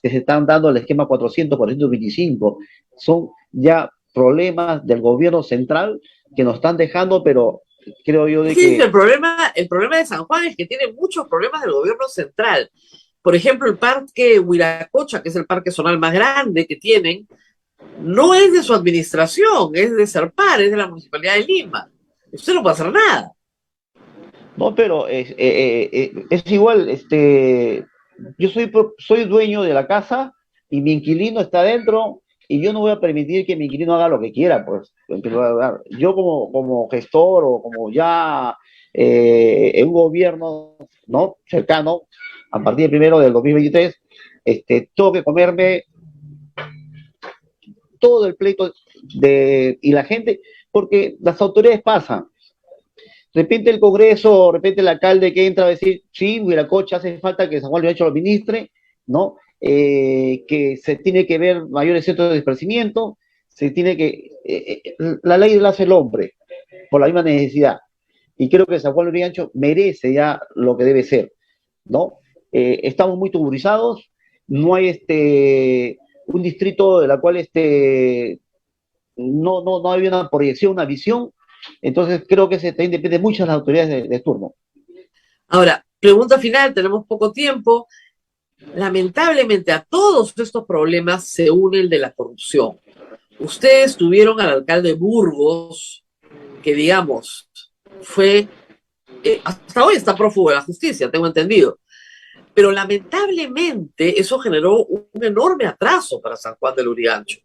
que se están dando, el esquema 400, 425, son ya problemas del gobierno central que nos están dejando, pero creo yo de Sí, que... el problema de San Juan es que tiene muchos problemas del gobierno central. Por ejemplo, el parque Huiracocha, que es el parque zonal más grande que tienen, no es de su administración, es de Serpar, es de la Municipalidad de Lima. Usted no puede hacer nada. No, pero es igual, yo soy dueño de la casa y mi inquilino está dentro y yo no voy a permitir que mi inquilino haga lo que quiera, pues, en primer lugar. Yo como gestor o como ya en un gobierno, ¿no? Cercano, a partir del 1 del 2023, tengo que comerme todo el pleito y la gente, porque las autoridades pasan. De repente el Congreso, de repente el alcalde que entra a decir, sí, Huiracocha hace falta que San Juan de Hecho lo administre, ¿no? Que se tiene que ver mayores centros de esparcimiento, se tiene que, la ley la hace el hombre, por la misma necesidad. Y creo que San Juan de Lurigancho merece ya lo que debe ser, ¿no? Estamos muy tuburizados, no hay un distrito de la cual no hay una proyección, una visión, entonces creo que también depende mucho de las autoridades de turno. Ahora, pregunta final, tenemos poco tiempo. Lamentablemente a todos estos problemas se une el de la corrupción. Ustedes tuvieron al alcalde Burgos, que digamos, hasta hoy está prófugo de la justicia, tengo entendido. Pero lamentablemente eso generó un enorme atraso para San Juan de Lurigancho.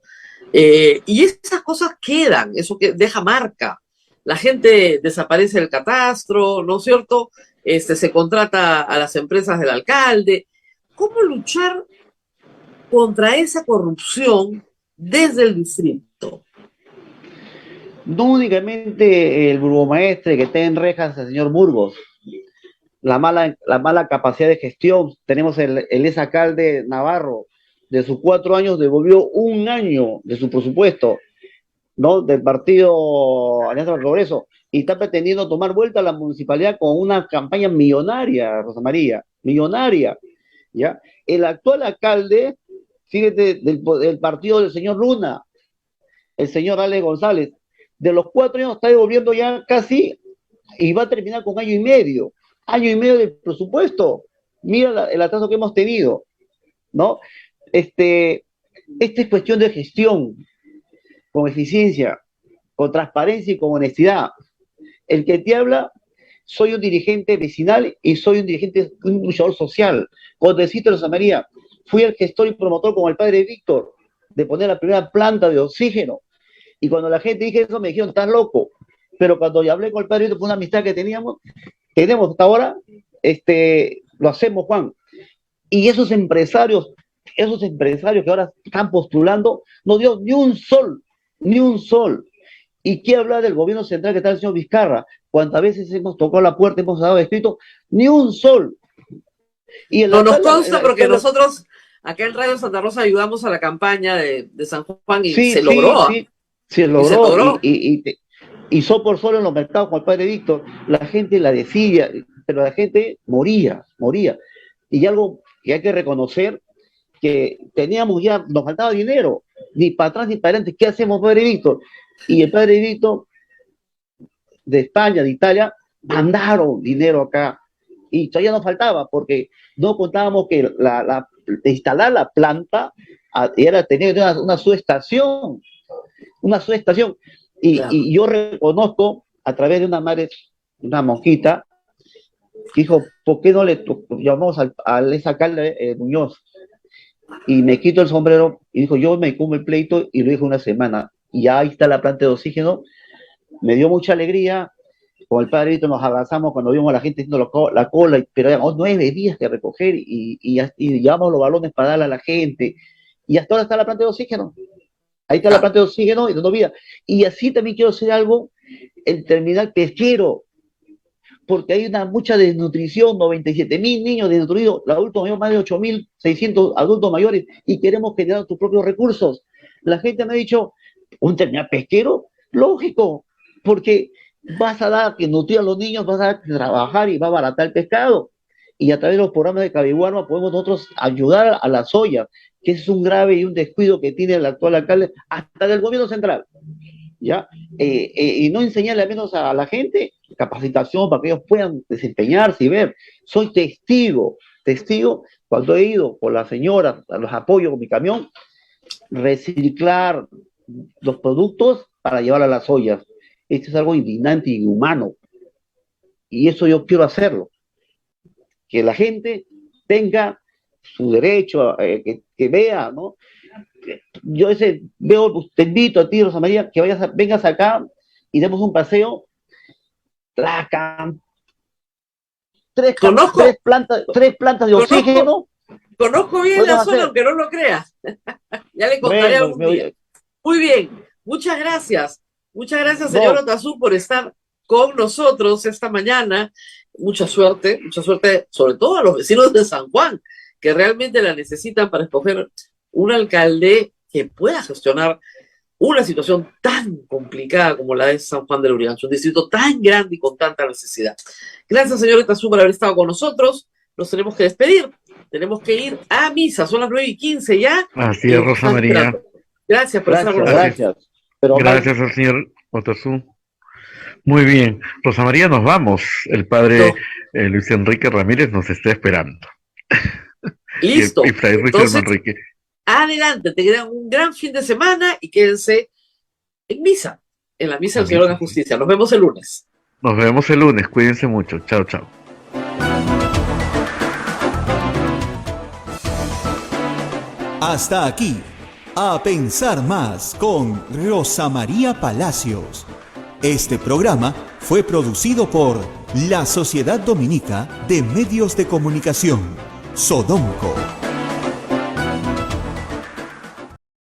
Y esas cosas quedan, eso que deja marca. La gente desaparece del catastro, ¿no es cierto? Se contrata a las empresas del alcalde. ¿Cómo luchar contra esa corrupción desde el distrito? No únicamente el burgomaestre que está en rejas, el señor Burgos, la mala capacidad de gestión. Tenemos el exalcalde Navarro, de sus 4 años devolvió 1 año de su presupuesto, ¿no? Del partido Alianza para el Progreso, y está pretendiendo tomar vuelta a la municipalidad con una campaña millonaria, Rosa María, millonaria, ¿ya? El actual alcalde, fíjate, del partido del señor Luna, el señor Ale González, de los 4 años está devolviendo ya casi, y va a terminar con año y medio del presupuesto. Mira el atraso que hemos tenido, ¿no? Esta es cuestión de gestión, con eficiencia, con transparencia y con honestidad. El que te habla, soy un dirigente vecinal y soy un luchador social. Cuando deciste, Rosa María, fui el gestor y promotor con el padre Víctor de poner la primera planta de oxígeno. Y cuando la gente dije eso, me dijeron, estás loco. Pero cuando ya hablé con el padre Víctor, fue una amistad que tenemos hasta ahora, lo hacemos, Juan. Y esos empresarios que ahora están postulando, no dio ni un sol. ¿Y qué habla del gobierno central que está el señor Vizcarra? ¿Cuántas veces hemos tocado la puerta, hemos dado escrito? Ni un sol. Y no nos consta porque nosotros acá en Radio Santa Rosa ayudamos a la campaña de San Juan y se logró. Sí, se logró. Y sol por sol en los mercados con el padre Víctor, la gente la decía, pero la gente moría. Y algo que hay que reconocer, que nos faltaba dinero, ni para atrás ni para adelante. ¿Qué hacemos, padre Víctor? Y el padre Víctor de España, de Italia, mandaron dinero acá. Y todavía nos faltaba, porque no contábamos que instalar la planta era tener una subestación. Claro. Y yo reconozco, a través de una madre, una monjita, que dijo, ¿por qué no le llamamos al exalcalde Muñoz? Y me quito el sombrero y dijo, yo me como el pleito, y lo dijo 1 semana. Y ahí está la planta de oxígeno. Me dio mucha alegría. Con el padre Víctor nos abrazamos cuando vimos a la gente haciendo la cola, pero habíamos 9 días que recoger y llevamos los balones para darle a la gente. Y hasta ahora está la planta de oxígeno. Ahí está la planta de oxígeno y dando vida. Y así también quiero hacer algo, el terminal pesquero, porque hay mucha desnutrición, 97.000 niños desnutridos, los adultos mayores, más de 8.600 adultos mayores, y queremos generar tus propios recursos. La gente me ha dicho, ¿un terminal pesquero? Lógico, porque vas a dar que nutrir a los niños, vas a dar que trabajar y va a abaratar el pescado. Y a través de los programas de Cabiguarma podemos nosotros ayudar a la soya, que es un grave y un descuido que tiene el actual alcalde, hasta del gobierno central, ¿ya? Y no enseñarle al menos a la gente capacitación para que ellos puedan desempeñarse y ver. Soy testigo, cuando he ido con la señora, a los apoyos con mi camión, reciclar los productos para llevar a las ollas. Esto es algo indignante y inhumano. Y eso yo quiero hacerlo. Que la gente tenga su derecho, que vea, ¿no? Yo te invito a ti, Rosa María, que vengas acá y demos un paseo. Tres plantas de oxígeno. Conozco bien la zona, aunque no lo creas. Ya le contaré algún día. Muy bien, muchas gracias. Muchas gracias, señor Otazú, por estar con nosotros esta mañana. Mucha suerte, sobre todo a los vecinos de San Juan, que realmente la necesitan para escoger un alcalde que pueda gestionar una situación tan complicada como la de San Juan del Urigancho, un distrito tan grande y con tanta necesidad. Gracias, señor Itazu, por haber estado con nosotros. Nos tenemos que despedir. Tenemos que ir a misa. Son las 9:15 ya. Así es, Rosa María. Gracias por estar con nosotros. Gracias. Pero gracias al señor Otazu. Muy bien. Rosa María, nos vamos. El padre Luis Enrique Ramírez nos está esperando. Listo. Y Fray Richard Manrique. Adelante, te quedan un gran fin de semana y quédense en misa, en la misa del Señor de la Justicia. Nos vemos el lunes. Nos vemos el lunes, cuídense mucho. Chao, chao. Hasta aquí, A Pensar Más con Rosa María Palacios. Este programa fue producido por la Sociedad Dominica de Medios de Comunicación, Sodomco.